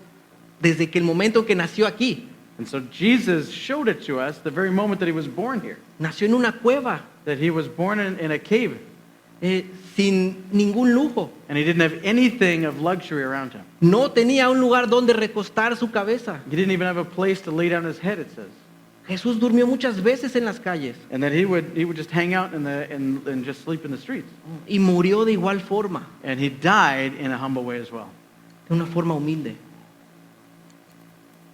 desde que el momento en que nació aquí. And so Jesus showed it to us the very moment that he was born here, Nació en una cueva, that he was born in a cave, sin ningún lujo. and he didn't have anything of luxury around him. No tenía un lugar donde recostar su cabeza. He didn't even have a place to lay down his head, it says. Jesús durmió muchas veces en las calles And that he would just hang out and just sleep in the streets. y murió de igual forma, And he died in a humble way as well. de una forma humilde.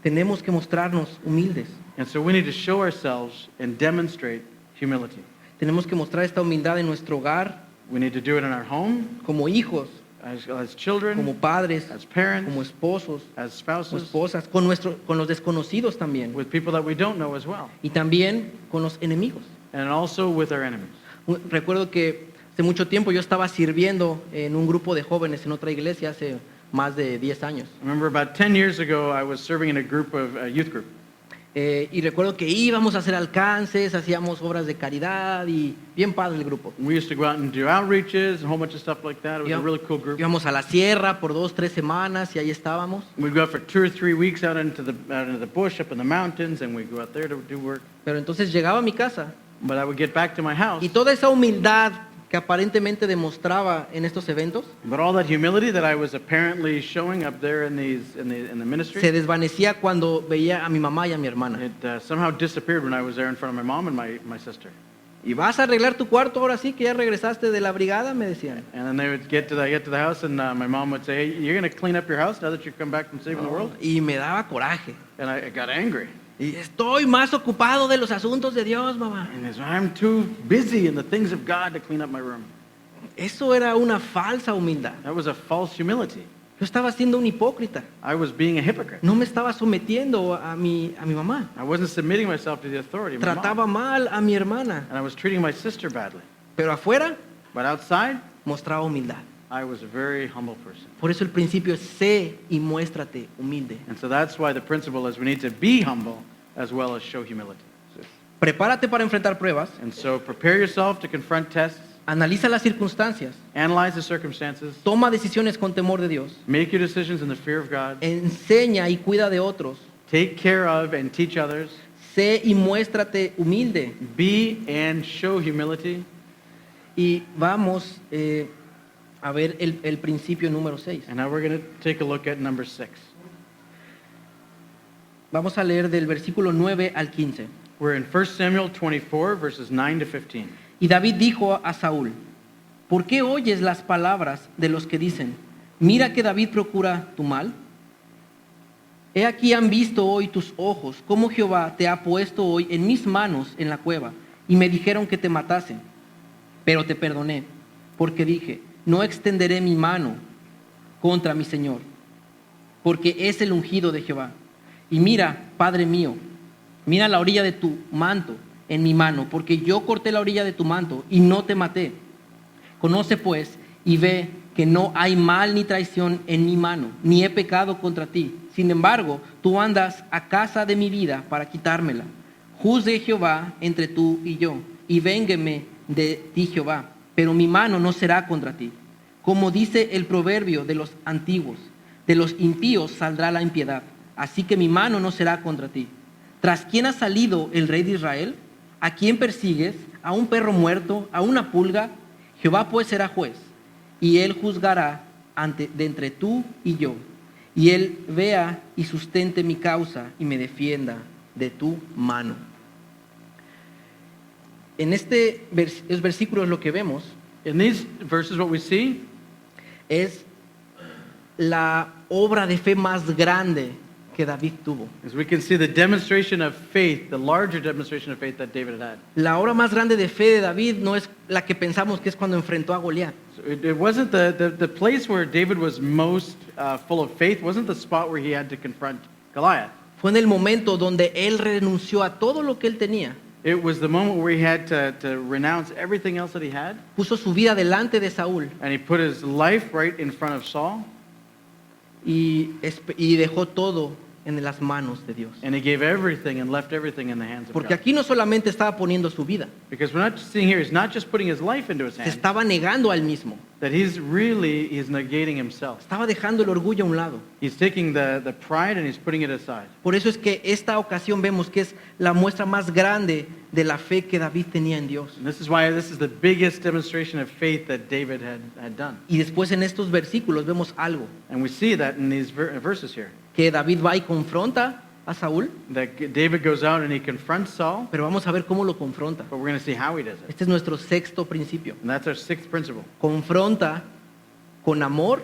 Tenemos que mostrarnos humildes. And so we need to show ourselves and demonstrate humility. Tenemos que mostrar esta humildad en nuestro hogar, We need to do it in our home, como hijos, as children, como padres, as parents, como esposos, as como spouses, esposas, con los desconocidos también. with people that we don't know as well, Y también con los enemigos. and also with our enemies. Recuerdo que hace mucho tiempo yo estaba sirviendo en un grupo de jóvenes en otra iglesia hace más de 10 años. I remember about 10 years ago, I was serving in a group of a youth group. Y recuerdo que íbamos a hacer alcances, hacíamos obras de caridad y bien padre el grupo. We used to go out and do outreaches and a whole bunch of stuff like that. It was a really cool group. Íbamos a la sierra por 2, 3 semanas y ahí estábamos. We'd go out for 2 or 3 weeks out into the bush, up in the mountains, and we'd go out there to do work. Pero entonces llegaba a mi casa But I would get back to my house, y toda esa humildad que aparentemente demostraba en estos eventos but all that humility that I was apparently showing up there in the ministry, se desvanecía cuando veía a mi mamá y a mi hermana. it somehow disappeared when I was there in front of my mom and my sister. ¿Y vas a arreglar tu cuarto ahora sí que ya regresaste de la brigada? Me decían. And then they would get to the house, and my mom would say, "Hey, you're going to clean up your house now that you've come back from saving the world?" Y me daba coraje. And I got angry. Y estoy más ocupado de los asuntos de Dios, mamá. And I said, I'm too busy in the things of God to clean up my room. Eso era una falsa humildad. That was a false humility. Yo estaba siendo un hipócrita. I was being a hypocrite. No me estaba sometiendo a mi mamá. I wasn't submitting myself to the authority of my Trataba mom. mal a mi hermana. And I was treating my sister badly. Pero afuera But outside, mostraba humildad. I was a very humble person. Por eso el principio es sé y muéstrate humilde. And so that's why the principle is we need to be humble as well as show humility. Prepárate para enfrentar pruebas. And so prepare yourself to confront tests, Analiza las circunstancias. analyze the circumstances, Toma decisiones con temor de Dios. make your decisions in the fear of God, Enseña y cuida de otros. take care of and teach others, Sé y muéstrate humilde. be and show humility. Y vamos a ver el principio número 6. And now we're going to take a look at number 6. Vamos a leer del versículo 9 al 15. We're in 1 Samuel 24, verses 9 to 15. Y David dijo a Saúl, ¿por qué oyes las palabras de los que dicen, mira que David procura tu mal? He aquí han visto hoy tus ojos, cómo Jehová te ha puesto hoy en mis manos en la cueva, y me dijeron que te matasen. Pero te perdoné, porque dije, no extenderé mi mano contra mi Señor, porque es el ungido de Jehová. Y mira, Padre mío, mira la orilla de tu manto en mi mano, porque yo corté la orilla de tu manto y no te maté. Conoce pues y ve que no hay mal ni traición en mi mano, ni he pecado contra ti. Sin embargo, tú andas a casa de mi vida para quitármela. Juzgue Jehová entre tú y yo, y véngueme de ti Jehová, pero mi mano no será contra ti. Como dice el proverbio de los antiguos, de los impíos saldrá la impiedad, así que mi mano no será contra ti. ¿Tras quién ha salido el rey de Israel? ¿A quién persigues? ¿A un perro muerto? ¿A una pulga? Jehová pues será juez, y él juzgará de entre tú y yo, y él vea y sustente mi causa y me defienda de tu mano. En estos versículos lo que vemos In these verses, what we see es la obra de fe más grande que David tuvo. is we can see the demonstration of faith, the larger demonstration of faith that David had. La obra más grande de fe de David no es la que pensamos que es cuando enfrentó a Goliat. So it wasn't the place where David was most full of faith, wasn't the spot where he had to confront Goliath. Fue en el momento donde él renunció a todo lo que él tenía. It was the moment where he had to renounce everything else that he had, Puso su vida delante de Saúl and he put his life right in front of Saul, y dejó todo en las manos de Dios. and he gave everything and left everything in the hands of Porque God. aquí no solamente estaba poniendo su vida, Because we're not seeing here, he's not just putting his life into his se hands. estaba negando a él mismo. that he's negating himself. Estaba dejando el orgullo a un lado. He's taking the pride and he's putting it aside. Por eso es que esta ocasión vemos que es la muestra más grande de la fe que David tenía en Dios. And this is why this is the biggest demonstration of faith that David had done. Y después en estos versículos vemos algo, And we see that in these verses here. que David va y confronta a Saúl, That David goes out and he confronts Saul, pero vamos a ver cómo lo confronta. but we're going to see how he does it. Este es nuestro sexto principio. And that's our sixth principle. Confronta con amor,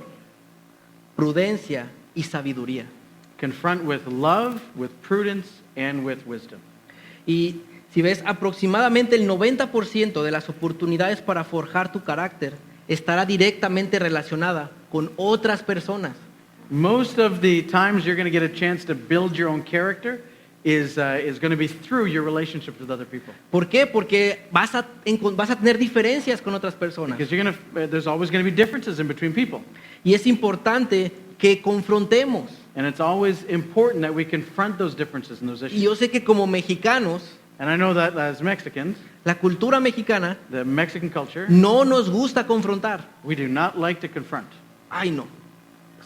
prudencia y sabiduría. Confront with love, with prudence, and with wisdom. Y si ves, aproximadamente el 90% de las oportunidades para forjar tu carácter estará directamente relacionada con otras personas. Most of the times you're going to get a chance to build your own character is going to be through your relationships with other people. ¿Por qué? Porque vas a tener diferencias con otras personas. Because there's always going to be differences in between people. Y es importante que confrontemos. And it's always important that we confront those differences and those Y issues. yo sé que como mexicanos, And I know that as Mexicans, la cultura mexicana the Mexican culture, no nos gusta confrontar. we do not like to confront. Ay, no,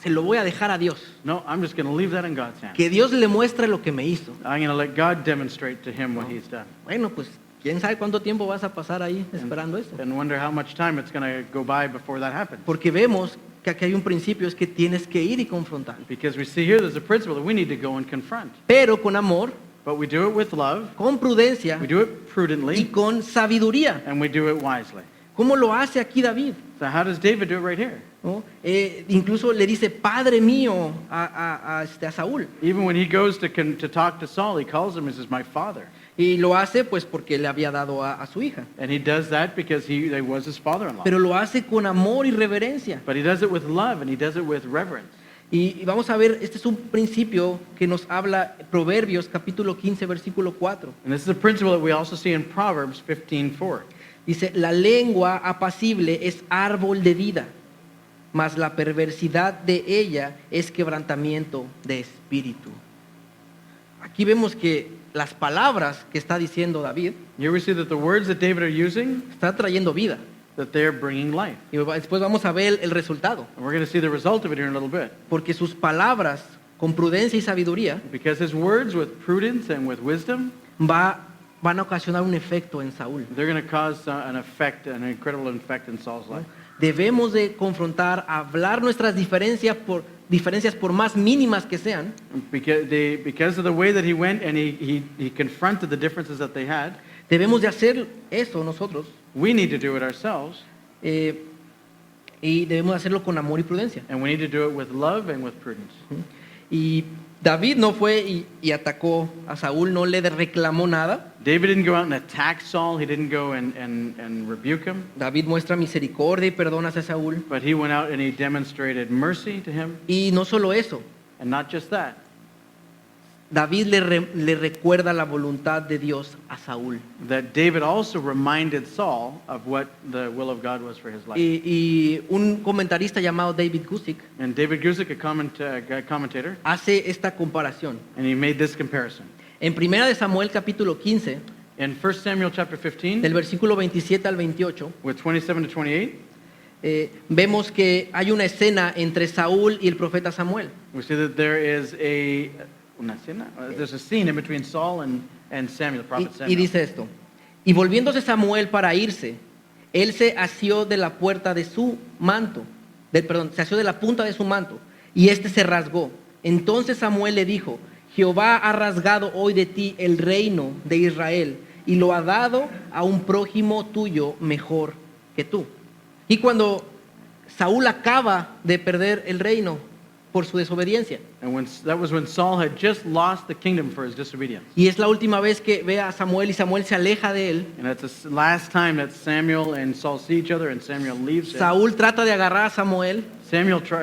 se lo voy a dejar a Dios. No, I'm just going to leave that in God's hands. Que Dios le muestre lo que me hizo. I'm going to let God demonstrate to him what he's done. Bueno, pues, ¿quién sabe cuánto tiempo vas a pasar ahí esperando eso? And wonder how much time it's going to go by before that happens. Porque vemos que aquí hay un principio, es que tienes que ir y confrontar. Because we see here there's a principle that we need to go and confront. Pero con amor, But we do it with love, con prudencia we do it y prudently, con sabiduría. and we do it wisely. ¿Cómo lo hace aquí David? So how does David do it right here? ¿No? Incluso le dice, Padre mío, a Saúl. Even when he goes to talk to Saul, he calls him as my father. Y lo hace pues porque le había dado a su hija. And he does that because he was his father-in-law. Pero lo hace con amor y reverencia. But he does it with love and he does it with reverence. Y vamos a ver, este es un principio que nos habla Proverbios capítulo 15, versículo 4. And this is a principle that we also see in Proverbs 15:4. Dice, la lengua apacible es árbol de vida, mas la perversidad de ella es quebrantamiento de espíritu. Aquí vemos que las palabras que está diciendo David Here we see that the words that David are using, están trayendo vida. that they're bringing life. Y después vamos a ver el resultado. And we're going to see the result of it here in a little bit. Porque sus palabras con prudencia y sabiduría Because his words with prudence and with wisdom, van a ocasionar un efecto en Saúl. they're going to cause an incredible effect in Saul's life. Debemos de confrontar, hablar nuestras diferencias por más mínimas que sean, Because of the way that he went and he confronted the differences that they had, debemos de hacer eso nosotros we need to do it ourselves, y debemos de hacerlo con amor y prudencia. and we need to do it with love and with prudence. Y David no fue y atacó a Saúl, no le reclamó nada. David didn't go out and attack Saul. He didn't go and rebuke him. David muestra misericordia y perdón hacia Saúl. But he went out and he demonstrated mercy to him. Y no solo eso, And not just that. David le recuerda la voluntad de Dios a Saúl. That David also reminded Saul of what the will of God was for his life. Y un comentarista llamado David Guzik And David Guzik, a commentator, hace esta comparación. and he made this comparison. En 1 de Samuel capítulo 15, In 1 Samuel chapter 15, del versículo 27 al 28, with 27 to 28, vemos que hay una escena entre Saúl y el profeta Samuel. we see that there is there's a scene in between Saul and Samuel, the prophet Y Samuel. dice esto, y volviéndose Samuel para irse, él se asió de la puerta de su manto, se asió de la punta de su manto, y este se rasgó. Entonces Samuel le dijo, Jehová ha rasgado hoy de ti el reino de Israel, y lo ha dado a un prójimo tuyo mejor que tú. Y cuando Saúl acaba de perder el reino por su desobediencia, And that was when Saul had just lost the kingdom for his disobedience. y es la última vez que ve a Samuel y Samuel se aleja de él, And that's the last time that Samuel and Saul see each other and Samuel leaves him. Saúl trata de agarrar a Samuel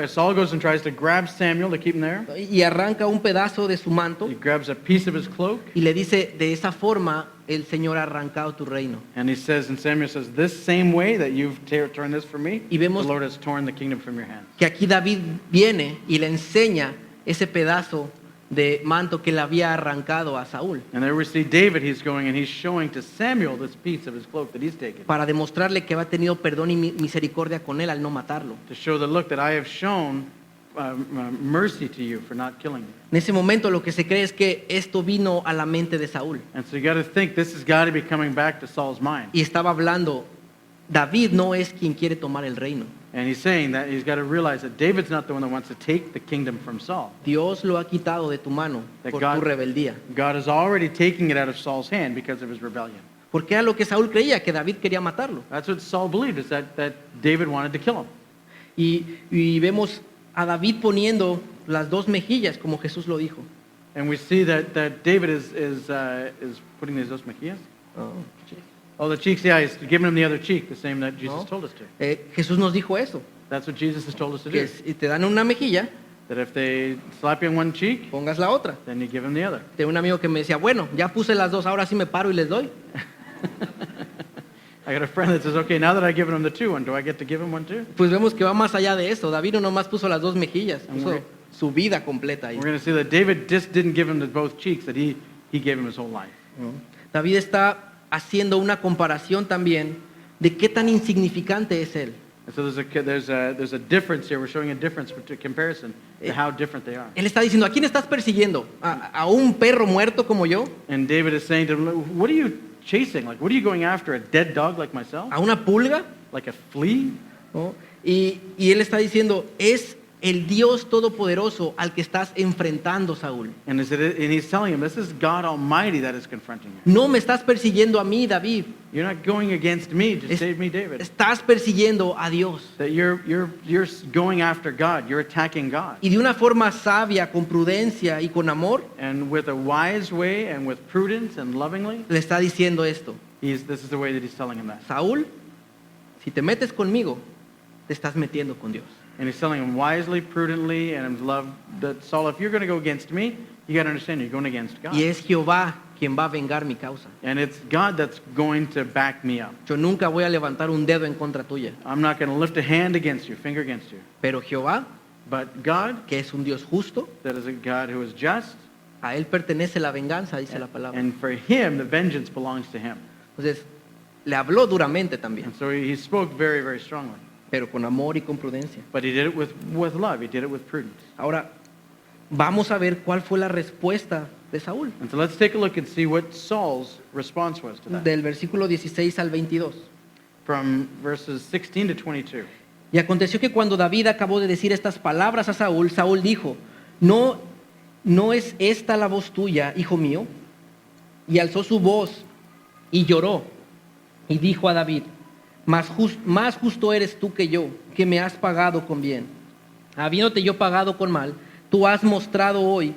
Saul goes and tries to grab Samuel to keep him there. y arranca un pedazo de su manto He grabs a piece of his cloak y le dice, de esa forma el Señor ha arrancado tu reino. and Samuel says, this same way that you've torn this from me, Y vemos- the Lord has torn the kingdom from your hands. Que aquí David viene y le enseña ese pedazo de manto que le había arrancado a Saúl, And there we see David, he's going and he's showing to Samuel this piece of his cloak that he's taken. para demostrarle que había tenido perdón y misericordia con él al no matarlo. To show that, look, that I have shown mercy to you for not killing me. En ese momento lo que se cree es que esto vino a la mente de Saúl And so you got to think this has got to be coming back to Saul's mind. y estaba hablando, David no es quien quiere tomar el reino. And he's saying that he's got to realize that David's not the one that wants to take the kingdom from Saul. Dios lo ha quitado de tu mano That por God- tu rebeldía. God is already taking it out of Saul's hand because of his rebellion. Porque era lo que Saúl creía, que David quería matarlo. That's what Saul believed, is that David wanted to kill him. Y vemos a David poniendo las dos mejillas, como Jesús lo dijo. And we see that David is putting these dos mejillas. Oh, the cheeks, yeah, he's giving him the other cheek, the same that Jesus No. told us to. Jesús nos dijo eso, That's what Jesus has told us to que do. si te dan una mejilla, That if they slap you on one cheek, pongas la otra. then you give him the other. Tengo un amigo que me decía, bueno, ya puse las dos, ahora sí me paro y les doy. I got a friend that says, okay, now that I've given him the two one, do I get to give him one too? Pues vemos que va más allá de eso. David no nomás puso las dos mejillas, puso Amor. su vida completa ahí. We're going to see that David just didn't give him the both cheeks, that he gave him his whole life. David está haciendo una comparación también de qué tan insignificante es él. And so there's a difference here. We're showing a difference, a comparison to how different they are. Él está diciendo, ¿a quién estás persiguiendo? ¿A un perro muerto como yo? And David is saying to him, what are you chasing? Like, what are you going after? A dead dog like myself? ¿A una pulga? Like a flea? ¿No? Y él está diciendo, es el Dios Todopoderoso al que estás enfrentando, Saúl. And he's telling him, this is God Almighty that is confronting you. No me estás persiguiendo a mí, David. You're not going against me to Es- save me, David. Estás persiguiendo a Dios. That you're going after God. You're attacking God. Y de una forma sabia, con prudencia y con amor, And with a wise way and with prudence and lovingly, le está diciendo esto. this is the way that he's telling him that. Saúl, si te metes conmigo, te estás metiendo con Dios. And he's telling him wisely, prudently, and in love that, Saul, if you're going to go against me, you got to understand you're going against God. Y es Jehová quien va a vengar mi causa. And it's God that's going to back me up. Yo nunca voy a levantar un dedo en contra tuya. I'm not going to lift a hand against you, finger against you. Pero Jehová, But God, que es un Dios justo, that is a God who is just, a él pertenece la venganza, dice la palabra. and for him, the vengeance belongs to him. Entonces, le habló duramente también, And so he spoke very, very strongly. pero con amor y con prudencia. But he did it with love. He did it with prudence. Ahora, vamos a ver cuál fue la respuesta de Saúl, And so let's take a look and see what Saul's response was to that. del versículo 16 al 22. From verses 16 to 22. Y aconteció que cuando David acabó de decir estas palabras a Saúl, Saúl dijo, ¿no es esta la voz tuya, hijo mío? Y alzó su voz y lloró y dijo a David, más justo eres tú que yo, que me has pagado con bien. Habiéndote yo pagado con mal, tú has mostrado hoy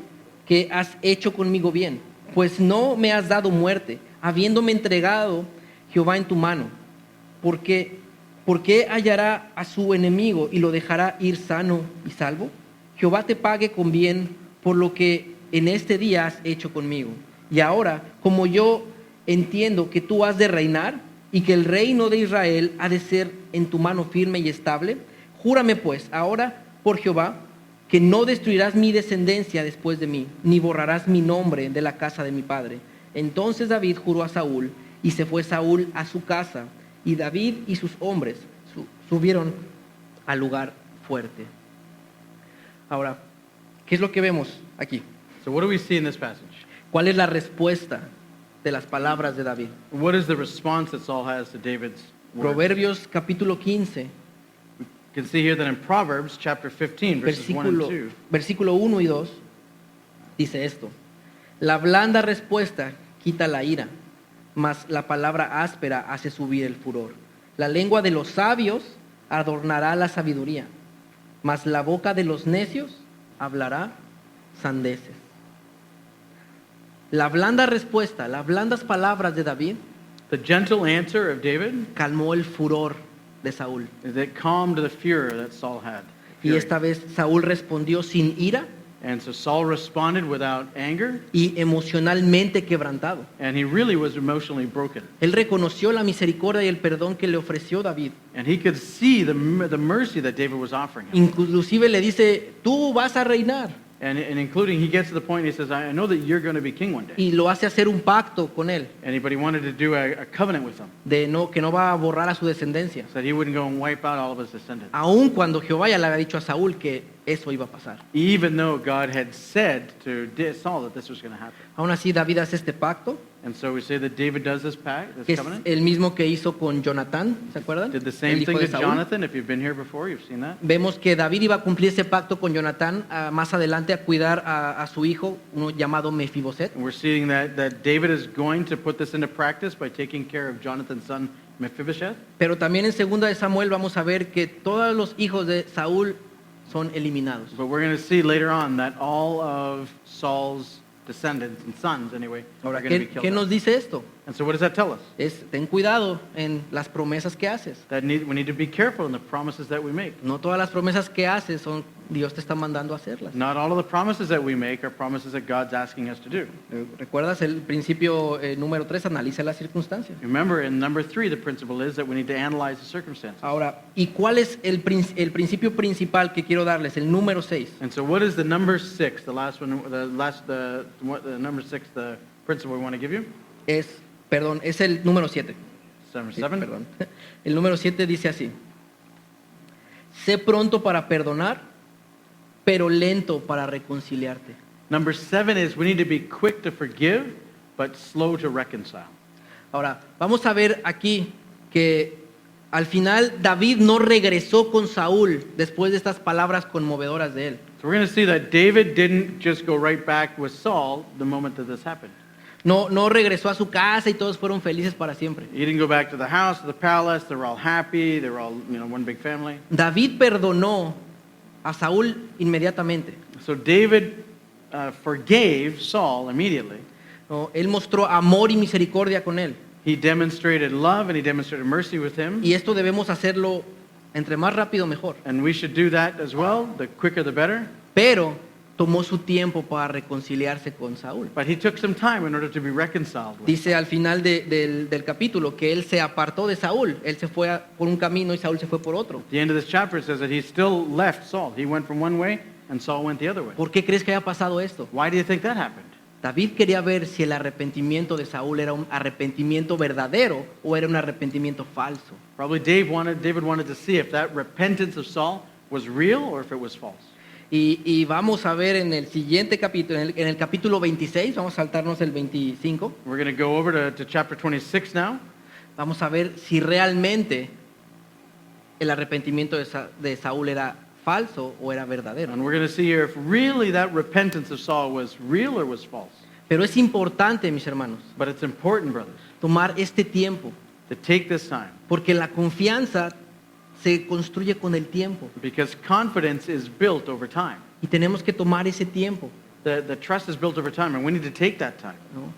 que has hecho conmigo bien, pues no me has dado muerte, habiéndome entregado Jehová en tu mano. ¿Por qué hallará a su enemigo y lo dejará ir sano y salvo? Jehová te pague con bien por lo que en este día has hecho conmigo. Y ahora, como yo entiendo que tú has de reinar y que el reino de Israel ha de ser en tu mano firme y estable, júrame pues ahora por Jehová que no destruirás mi descendencia después de mí, ni borrarás mi nombre de la casa de mi padre. Entonces David juró a Saúl, y se fue Saúl a su casa, y David y sus hombres subieron al lugar fuerte. Ahora, ¿qué es lo que vemos aquí? So what do we see in this passage? ¿Cuál es la respuesta de las palabras de David? What is the response that Saul has to David's words? Proverbios capítulo 15, You can see here that in Proverbs chapter 15, verses 1 and 2, versículo 1 y 2, dice esto: la blanda respuesta quita la ira, mas la palabra áspera hace subir el furor. La lengua de los sabios adornará la sabiduría, mas la boca de los necios hablará sandeces. La blanda respuesta, las blandas palabras de David the gentle answer of David calmó el furor de Saúl. is it calmed the furor that Saul had. Y esta vez Saúl respondió sin ira And so Saul responded without anger, y emocionalmente quebrantado. and he really was emotionally broken. Él reconoció la misericordia y el perdón que le ofreció David. And he could see the mercy that David was offering him. Inclusive le dice, tú vas a reinar. And including, he gets to the point, he says, I know that you're going to be king one day. Y lo hace hacer un pacto con él, But he wanted to do a covenant with him, que no va a borrar a su descendencia. so that he wouldn't go and wipe out all of his descendants. Aun cuando Jehová ya le había dicho a Saúl que eso iba a pasar. Even though God had said to Saul that this was going to happen. Aún así David hace este pacto, And so we say that David does this pact, que this es covenant. el mismo que hizo con Jonatán, ¿se acuerdan? Did the El same hijo thing de to Saúl. Jonathan. If you've been here before, you've seen that. Vemos que David iba a cumplir ese pacto con Jonatán más adelante a cuidar a su hijo, uno llamado Mefiboset. And we're seeing that David is going to put this into practice by taking care of Jonathan's son Mephibosheth. Pero también en 2 de Samuel vamos a ver que todos los hijos de Saúl son eliminados. But we're going to see later on that all of Saul's descendants and sons, anyway, Ahora, are going to be ¿qué killed. nos dice esto? And so what does that tell us? Es ten cuidado en las promesas que haces. We need to be careful in the promises that we make. No todas las promesas que haces son Dios te está mandando a hacerlas. Not all of the promises that we make are promises that God's asking us to do. ¿Recuerdas el principio número 3? Analiza las circunstancias. Remember, in number 3, the principle is that we need to analyze the circumstances. Ahora, ¿y cuál es el principio principal que quiero darles? El número 6. And so what is the number 6, the last one, the number 6, the principle we want to give you? Es el número 7. Number Sí, 7. perdón. El número 7 dice así: sé pronto para perdonar, pero lento para reconciliarte. Number 7 is we need to be quick to forgive, but slow to reconcile. Ahora, vamos a ver aquí que al final David no regresó con Saúl después de estas palabras conmovedoras de él. So we're going to see that David didn't just go right back with Saul the moment that this happened. No regresó a su casa y todos fueron felices para siempre. He didn't go back to the house, to the palace. They were all happy. They were all, one big family. David perdonó a Saúl inmediatamente. So David forgave Saul immediately. ¿No? Él mostró amor y misericordia con él. He demonstrated love and he demonstrated mercy with him. Y esto debemos hacerlo entre más rápido mejor. And we should do that as well. The quicker the better. Pero tomó su tiempo para reconciliarse con Saúl. But he took some time in order to be reconciled with. Dice al final del capítulo que él se apartó de Saúl. Él se fue por un camino y Saúl se fue por otro. At the end of this chapter it says that he still left Saul. He went from one way and Saul went the other way. ¿Por qué crees que haya pasado esto? Why do you think that happened? David quería ver si el arrepentimiento de Saúl era un arrepentimiento verdadero o era un arrepentimiento falso. Probably David wanted to see if that repentance of Saul was real or if it was false. Y vamos a ver en el siguiente capítulo, en el capítulo 26, vamos a saltarnos el 25, We're going to go over to chapter 26 now. vamos a ver si realmente el arrepentimiento de Saúl era falso o era verdadero. And we're going to see here if really that repentance of Saul was real or was false. Pero es importante, mis hermanos, But it's important, brothers, tomar este tiempo, to take this time porque la confianza se construye con el tiempo because confidence is built over time. y tenemos que tomar ese tiempo, The trust is built over time and we need to take that time. ¿no?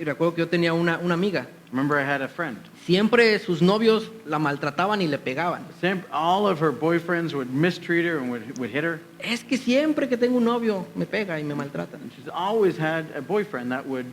Recuerdo que yo tenía una amiga, Remember I had a friend. siempre sus novios la maltrataban y le pegaban. All of her boyfriends would mistreat her and would hit her. Es que siempre que tengo un novio me pega y me maltrata. And she's always had a boyfriend that would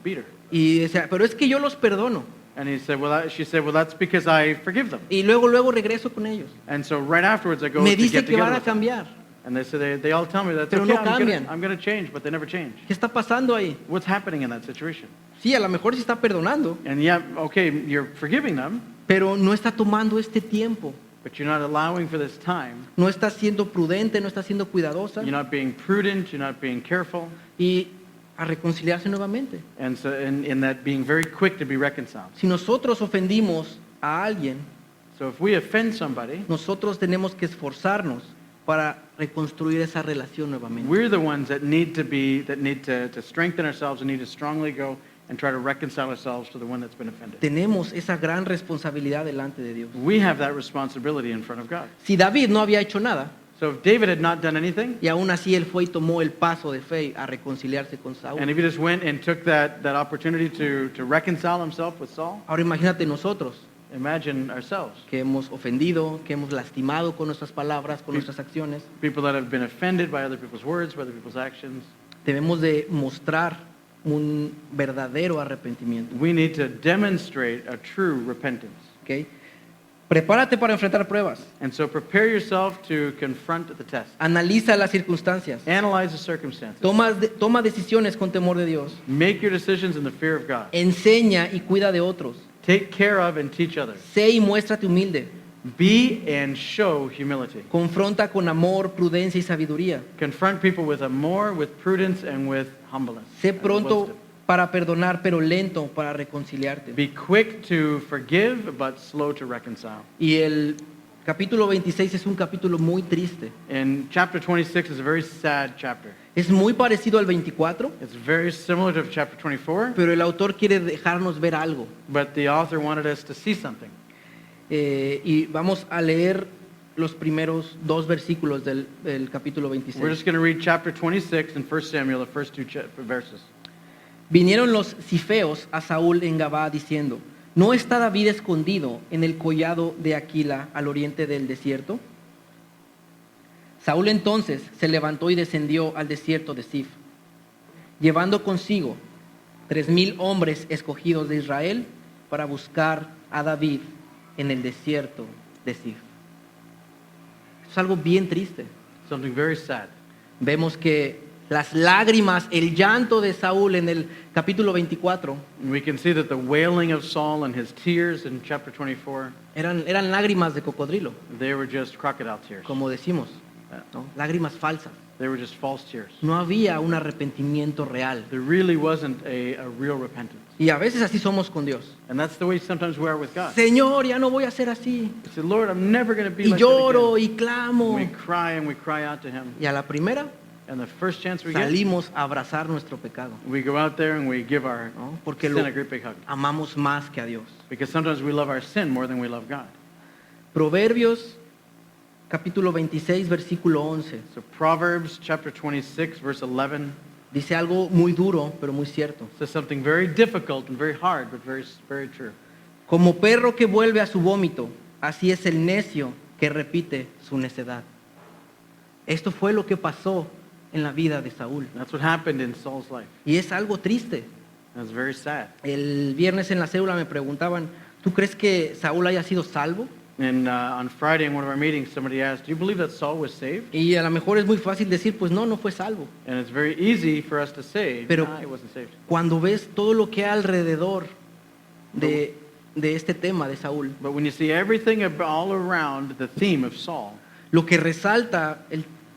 beat her. Y decía, pero es que yo los perdono. And she said, well, that's because I forgive them. Y luego regreso con ellos. And so right afterwards I go Me to dice get que van together a with them. cambiar. And they say they all tell me that Pero okay, no cambian. I'm going to change, but they never change. ¿Qué está pasando ahí? What's happening in that situation? Sí, a lo mejor sí está perdonando, And yeah, okay, you're forgiving them, pero no está tomando este tiempo. but you're not allowing for this time. No está siendo prudente, no está siendo cuidadosa You're not being prudent, you're not being careful, y a reconciliarse nuevamente. and so in that being very quick to be reconciled. Si nosotros ofendimos a alguien, So if we offend somebody, nosotros tenemos que esforzarnos para reconstruir esa relación nuevamente. we're the ones that need to strengthen ourselves and need to strongly go and try to reconcile ourselves to the one that's been offended. Tenemos esa gran responsabilidad delante de Dios. We have that responsibility in front of God. Si David no había hecho nada, So if David had not done anything, y aún así él fue y tomó el paso de fe a reconciliarse con and Saúl. if he just went and took that opportunity to reconcile himself with Saul, Ahora imagínate nosotros imagine ourselves, que hemos ofendido, que hemos lastimado con nuestras palabras, con nuestras acciones. people that have been offended by other people's words, by other people's actions. Debemos de mostrar un verdadero arrepentimiento. We need to demonstrate a true repentance. ¿Ok? Prepárate para enfrentar pruebas. And so prepare yourself to confront the test. Analiza las circunstancias. Analyze the circumstances. Toma decisiones con temor de Dios. Make your decisions in the fear of God. Enseña y cuida de otros. Take care of and teach others. Sé y muéstrate humilde. Be and show humility. Confronta con amor, prudencia y sabiduría. Confront people with amor, with prudence, and with humbleness. Sé and pronto wisdom. para perdonar, pero lento para reconciliarte. Be quick to forgive, but slow to reconcile. Y el capítulo 26 es un capítulo muy triste. And chapter 26 is a very sad chapter. Es muy parecido al 24, It's very similar to chapter 24, pero el autor quiere dejarnos ver algo. but the author wanted us to see something. Y vamos a leer los primeros 2 versículos del capítulo We're 26. just going to read chapter 26 in 1 Samuel, the first two verses. Vinieron los cifeos a Saúl en Gabá diciendo, ¿no está David escondido en el collado de Aquila al oriente del desierto? Saúl entonces se levantó y descendió al desierto de Sif, llevando consigo 3,000 hombres escogidos de Israel para buscar a David en el desierto de Sif. Es algo bien triste. Something very sad. Vemos que las lágrimas, el llanto de Saúl en el capítulo 24 And we can see that the wailing of Saul and his tears in chapter 24, eran lágrimas de cocodrilo, they were just crocodile tears. como decimos, ¿no? Lágrimas falsas. They were just false tears. No había un arrepentimiento real. There really wasn't a real repentance. Y a veces así somos con Dios. And that's the way sometimes we are with God. Señor, ya no voy a ser así. We say, Lord, I'm never going to be Y like lloro that y again. clamo. We cry and we cry out to him. Y a la primera And the first chance we get, salimos a abrazar nuestro pecado, we go out there and we give our ¿no? Porque sin lo a great big hug. amamos más que a Dios. Because sometimes we love our sin more than we love God. Proverbios capítulo 26 versículo 11 So Proverbs chapter 26, verse 11, dice algo muy duro pero muy cierto. says something very difficult and very hard, but very, very true. Como perro que vuelve a su vómito, así es el necio que repite su necedad. Esto fue lo que pasó en la vida de Saúl. That's what happened in Saul's life. Y es algo triste. That's very sad. El viernes en la célula me preguntaban, ¿tú crees que Saúl haya sido salvo? And on Friday in one of our meetings, somebody asked, do you believe that Saul was saved? Y a lo mejor es muy fácil decir, pues no fue salvo. And it's very easy for us to say, Pero nah, he wasn't saved. cuando ves todo lo que hay alrededor de este tema de Saúl, But when you see everything all around the theme of Saul, lo que resalta,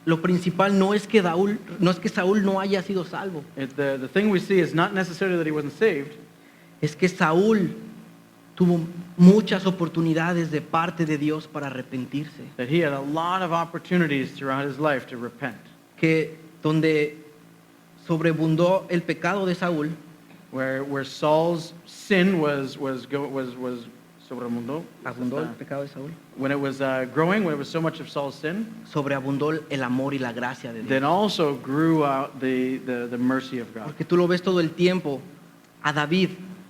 lo principal no es que Saúl no haya sido salvo, the thing we see is not necessarily that he wasn't saved, es que Saúl tuvo muchas oportunidades de parte de Dios para arrepentirse. that he had a lot of opportunities throughout his life to repent. Que donde sobreabundó el pecado de Saúl, Where Saul's sin was sobreabundó. abundó el pecado de Saúl, When it was growing, when it was so much of Saul's sin, sobreabundó el amor y la gracia de then Dios. also grew out the mercy of God. Porque tú lo ves todo el tiempo a David.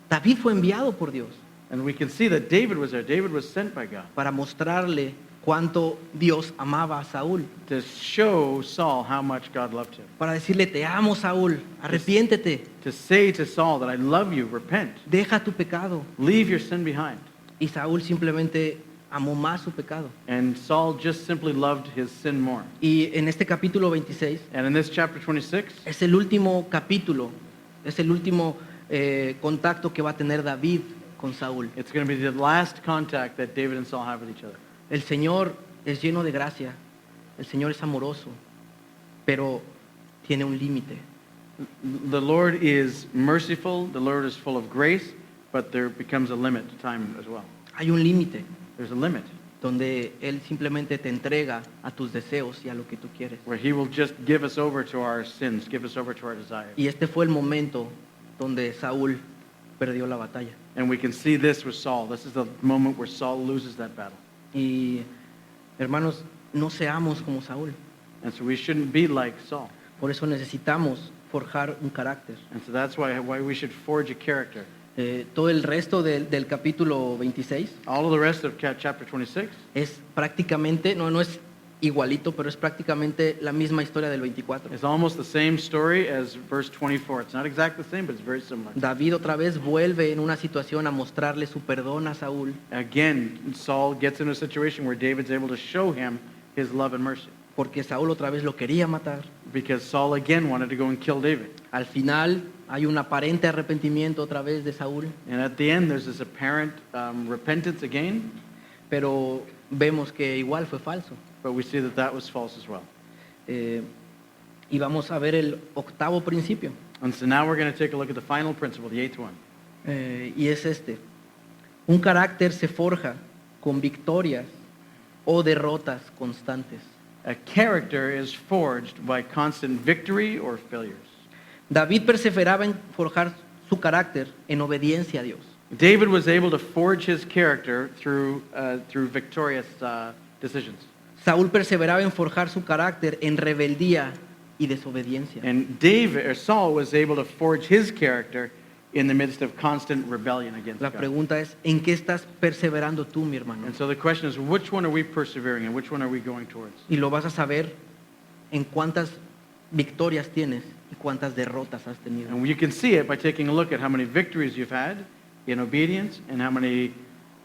David fue enviado por Dios And we can see that David was there. David was sent by God para mostrarle cuánto Dios amaba a Saúl. to show Saul how much God loved him. Para decirle, te amo, Saúl, arrepiéntete, To say to Saul that I love you, repent, deja tu pecado. leave your sin behind. Y Saúl simplemente amó más su pecado. And Saul just simply loved his sin more. Y en este capítulo 26 And in this chapter 26, es el último capítulo, es el último contacto que va a tener David con Saúl. it's going to be the last contact that David and Saul have with each other. El Señor es lleno de gracia, el Señor es amoroso, pero tiene un límite. The Lord is merciful, the Lord is full of grace, but there becomes a limit to time as well. Hay un límite There's a limit donde Él simplemente te entrega a tus deseos y a lo que tú quieres. where he will just give us over to our sins, give us over to our desires. Y este fue el momento donde Saúl perdió la batalla. And we can see this with Saul. This is the moment where Saul loses that battle. Y hermanos, no seamos como Saúl. And so we shouldn't be like Saul. Por eso necesitamos forjar un carácter. And so that's why we should forge a character. Todo el resto del capítulo 26 All of the rest of chapter 26 es prácticamente, no es igualito, pero es prácticamente la misma historia del 24. It's almost the same story as verse 24. It's not exactly the same, but it's very similar. David otra vez vuelve en una situación a mostrarle su perdón a Saúl, Again, Saul gets in a situation where David's able to show him his love and mercy porque Saúl otra vez lo quería matar. because Saul again wanted to go and kill David. Al final hay un aparente arrepentimiento otra vez de Saúl, And at the end, there's this apparent repentance again, pero vemos que igual fue falso. but we see that that was false as well. Y vamos a ver el octavo principio, And so now we're going to take a look at the final principle, the eighth one. y es este. Un carácter se forja con victorias o derrotas constantes. A character is forged by constant victory or failures. David perseveraba en forjar su carácter en obediencia a Dios. David was able to forge his character through victorious decisions. Saúl perseveraba en forjar su carácter en rebeldía y desobediencia. And Saul was able to forge his character in the midst of constant rebellion against La God. pregunta es, ¿en qué estás perseverando tú, mi hermano? And so the question is, which one are we persevering and which one are we going towards? Y lo vas a saber en cuántas victorias tienes y cuántas derrotas has tenido. And you can see it by taking a look at how many victories you've had in obedience and how many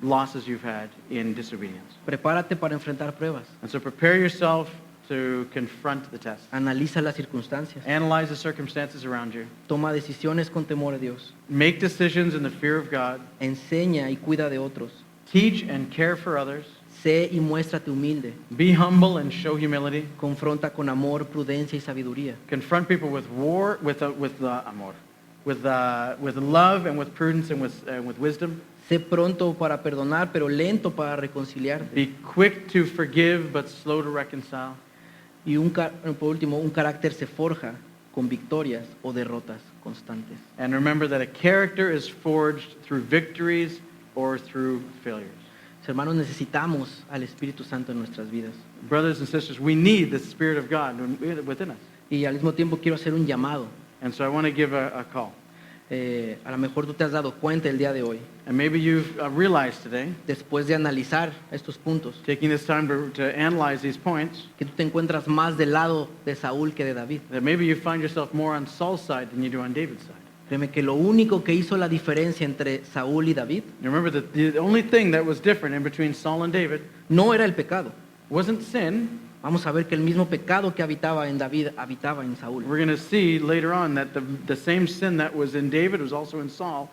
losses you've had in disobedience. Prepárate para enfrentar pruebas. And so prepare yourself to confront the test. Analiza las circunstancias. Analyze the circumstances around you. Toma decisiones con temor a Dios. Make decisions in the fear of God. Enseña y cuida de otros. Teach and care for others. Sé y muéstrate humilde. Be humble and show humility. Confronta con amor, prudencia y sabiduría. Confront people with amor, with love and with prudence and with wisdom. Sé pronto para perdonar, pero lento para reconciliarte. Be quick to forgive but slow to reconcile. Y por último, un carácter se forja con victorias o derrotas constantes. And remember that a character is forged through victories or through failures. Hermanos, necesitamos al Espíritu Santo en nuestras vidas. Brothers and sisters, we need the Spirit of God within us. Y al mismo tiempo quiero hacer un llamado. And so I want to give a call. A lo mejor tú te has dado cuenta el día de hoy, And maybe you've realized today, después de analizar estos puntos, taking this time to analyze these points, que tú te encuentras más del lado de Saúl que de David. that maybe you find yourself more on Saul's side than you do on David's side. Créeme que lo único que hizo la diferencia entre Saúl y David You remember that the only thing that was different in between Saul and David no era el pecado. wasn't sin. Vamos a ver que el mismo pecado que habitaba en David habitaba en Saúl. We're going to see later on that the same sin that was in David was also in Saul.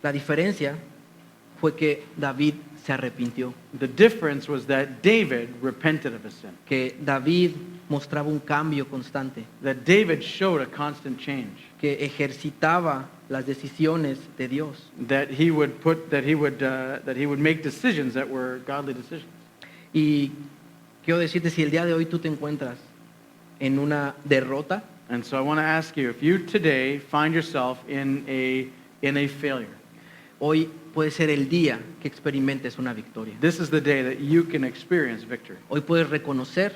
La diferencia fue que David se arrepintió, The difference was that David repented of his sin. que David mostraba un cambio constante, That David showed a constant change. que ejercitaba las decisiones de Dios. That he would make decisions that were godly decisions. Y quiero decirte, si el día de hoy tú te encuentras en una derrota, And so I want to ask you, if you today find yourself in a failure, hoy puede ser el día que experimentes una victoria. this is the day that you can experience victory. Hoy puedes reconocer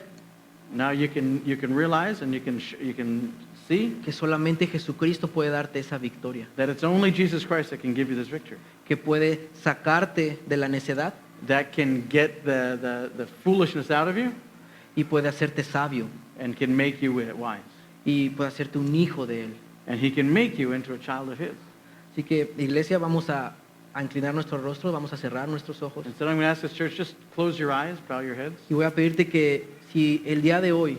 Now you can realize and you can see que solamente Jesucristo puede darte esa victoria, that it's only Jesus Christ that can give you this victory. que puede sacarte de la necedad That can get the foolishness out of you y puede hacerte sabio and can make you wise. y puede hacerte un hijo de Él. And he can make you into a child of his. Así que, iglesia, vamos a inclinar nuestro rostro, vamos a cerrar nuestros ojos. And so I'm going to ask this church, just close your eyes, bow your heads. Y voy a pedirte que si el día de hoy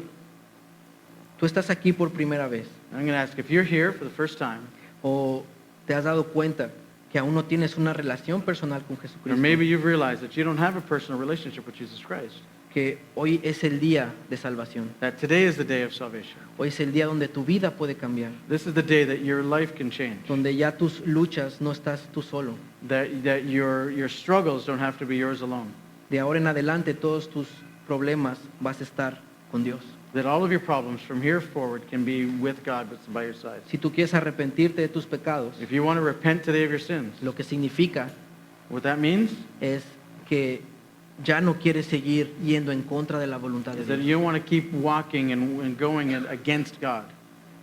tú estás aquí por primera vez I'm going to ask if you're here for the first time, o te has dado cuenta que aún no tienes una relación personal con or Jesucristo, maybe you've realized that you don't have a personal relationship with Jesus Christ, que hoy es el día de salvación. that today is the day of salvation. Hoy es el día donde tu vida puede cambiar, This is the day that your life can change, donde ya tus luchas no estás tú solo. that your struggles don't have to be yours alone, De ahora en adelante todos tus problemas vas a estar con Dios. that all of your problems from here forward can be with God but by your side. Si tú quieres arrepentirte de tus pecados, If you want to repent today of your sins, lo que significa what that means es que ya no quieres seguir yendo en contra de la voluntad de is that Dios. you want to keep walking and going against God,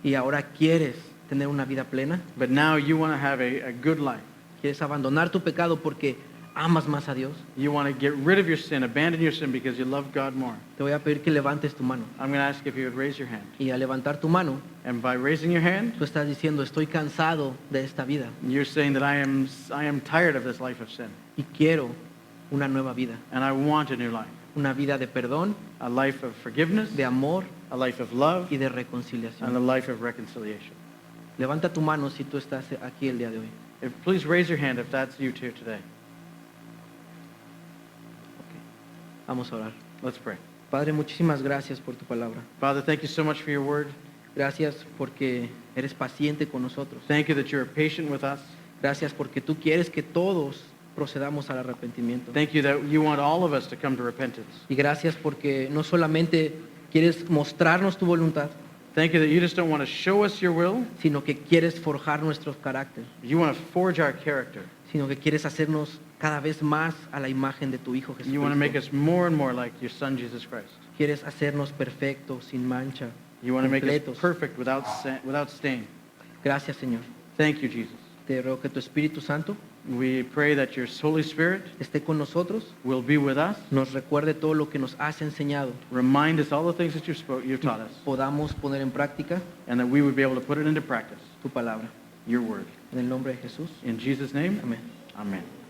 Y ahora quieres tener una vida plena, but now you want to have a good life. quieres abandonar tu pecado porque amas más a Dios, You want to get rid of your sin, abandon your sin because you love God more. te voy a pedir que levantes tu mano. I'm going to ask if you would raise your hand. Y al levantar tu mano, And by raising your hand, tú estás diciendo, estoy cansado de esta vida you're saying that I am tired of this life of sin. y quiero una nueva vida. And I want a new life. Una vida de perdón, A life of forgiveness, de amor a life of love, y de and a reconciliación. life of reconciliation. Levanta tu mano si tú estás aquí el día de hoy. Please raise your hand if that's you too today. Vamos a orar. Let's pray. Padre, muchísimas gracias por tu palabra. Father, thank you so much for your word. Gracias porque eres paciente con nosotros. Thank you that you're patient with us. Gracias porque tú quieres que todos procedamos al arrepentimiento. Thank you that you want all of us to come to repentance. Y gracias porque no solamente quieres mostrarnos tu voluntad, Thank you that you just don't want to show us your will. sino que quieres forjar nuestro carácter, You want to forge our character. sino que quieres hacernos cada vez más a la imagen de tu Hijo You want to make Jesucristo. us more and more like your Son, Jesus Christ. Quieres hacernos perfectos, sin mancha, You want to make us completos. perfect without stain. Gracias, Señor. Thank you, Jesus. Te ruego que tu Espíritu Santo We pray that your Holy Spirit esté con nosotros, will be with us. nos recuerde todo lo que nos has enseñado, Remind us all the things that you've taught us, podamos poner en práctica and that we would be able to put it into practice, tu palabra. your word. En el nombre de Jesús. In Jesus' name, Amén. amen.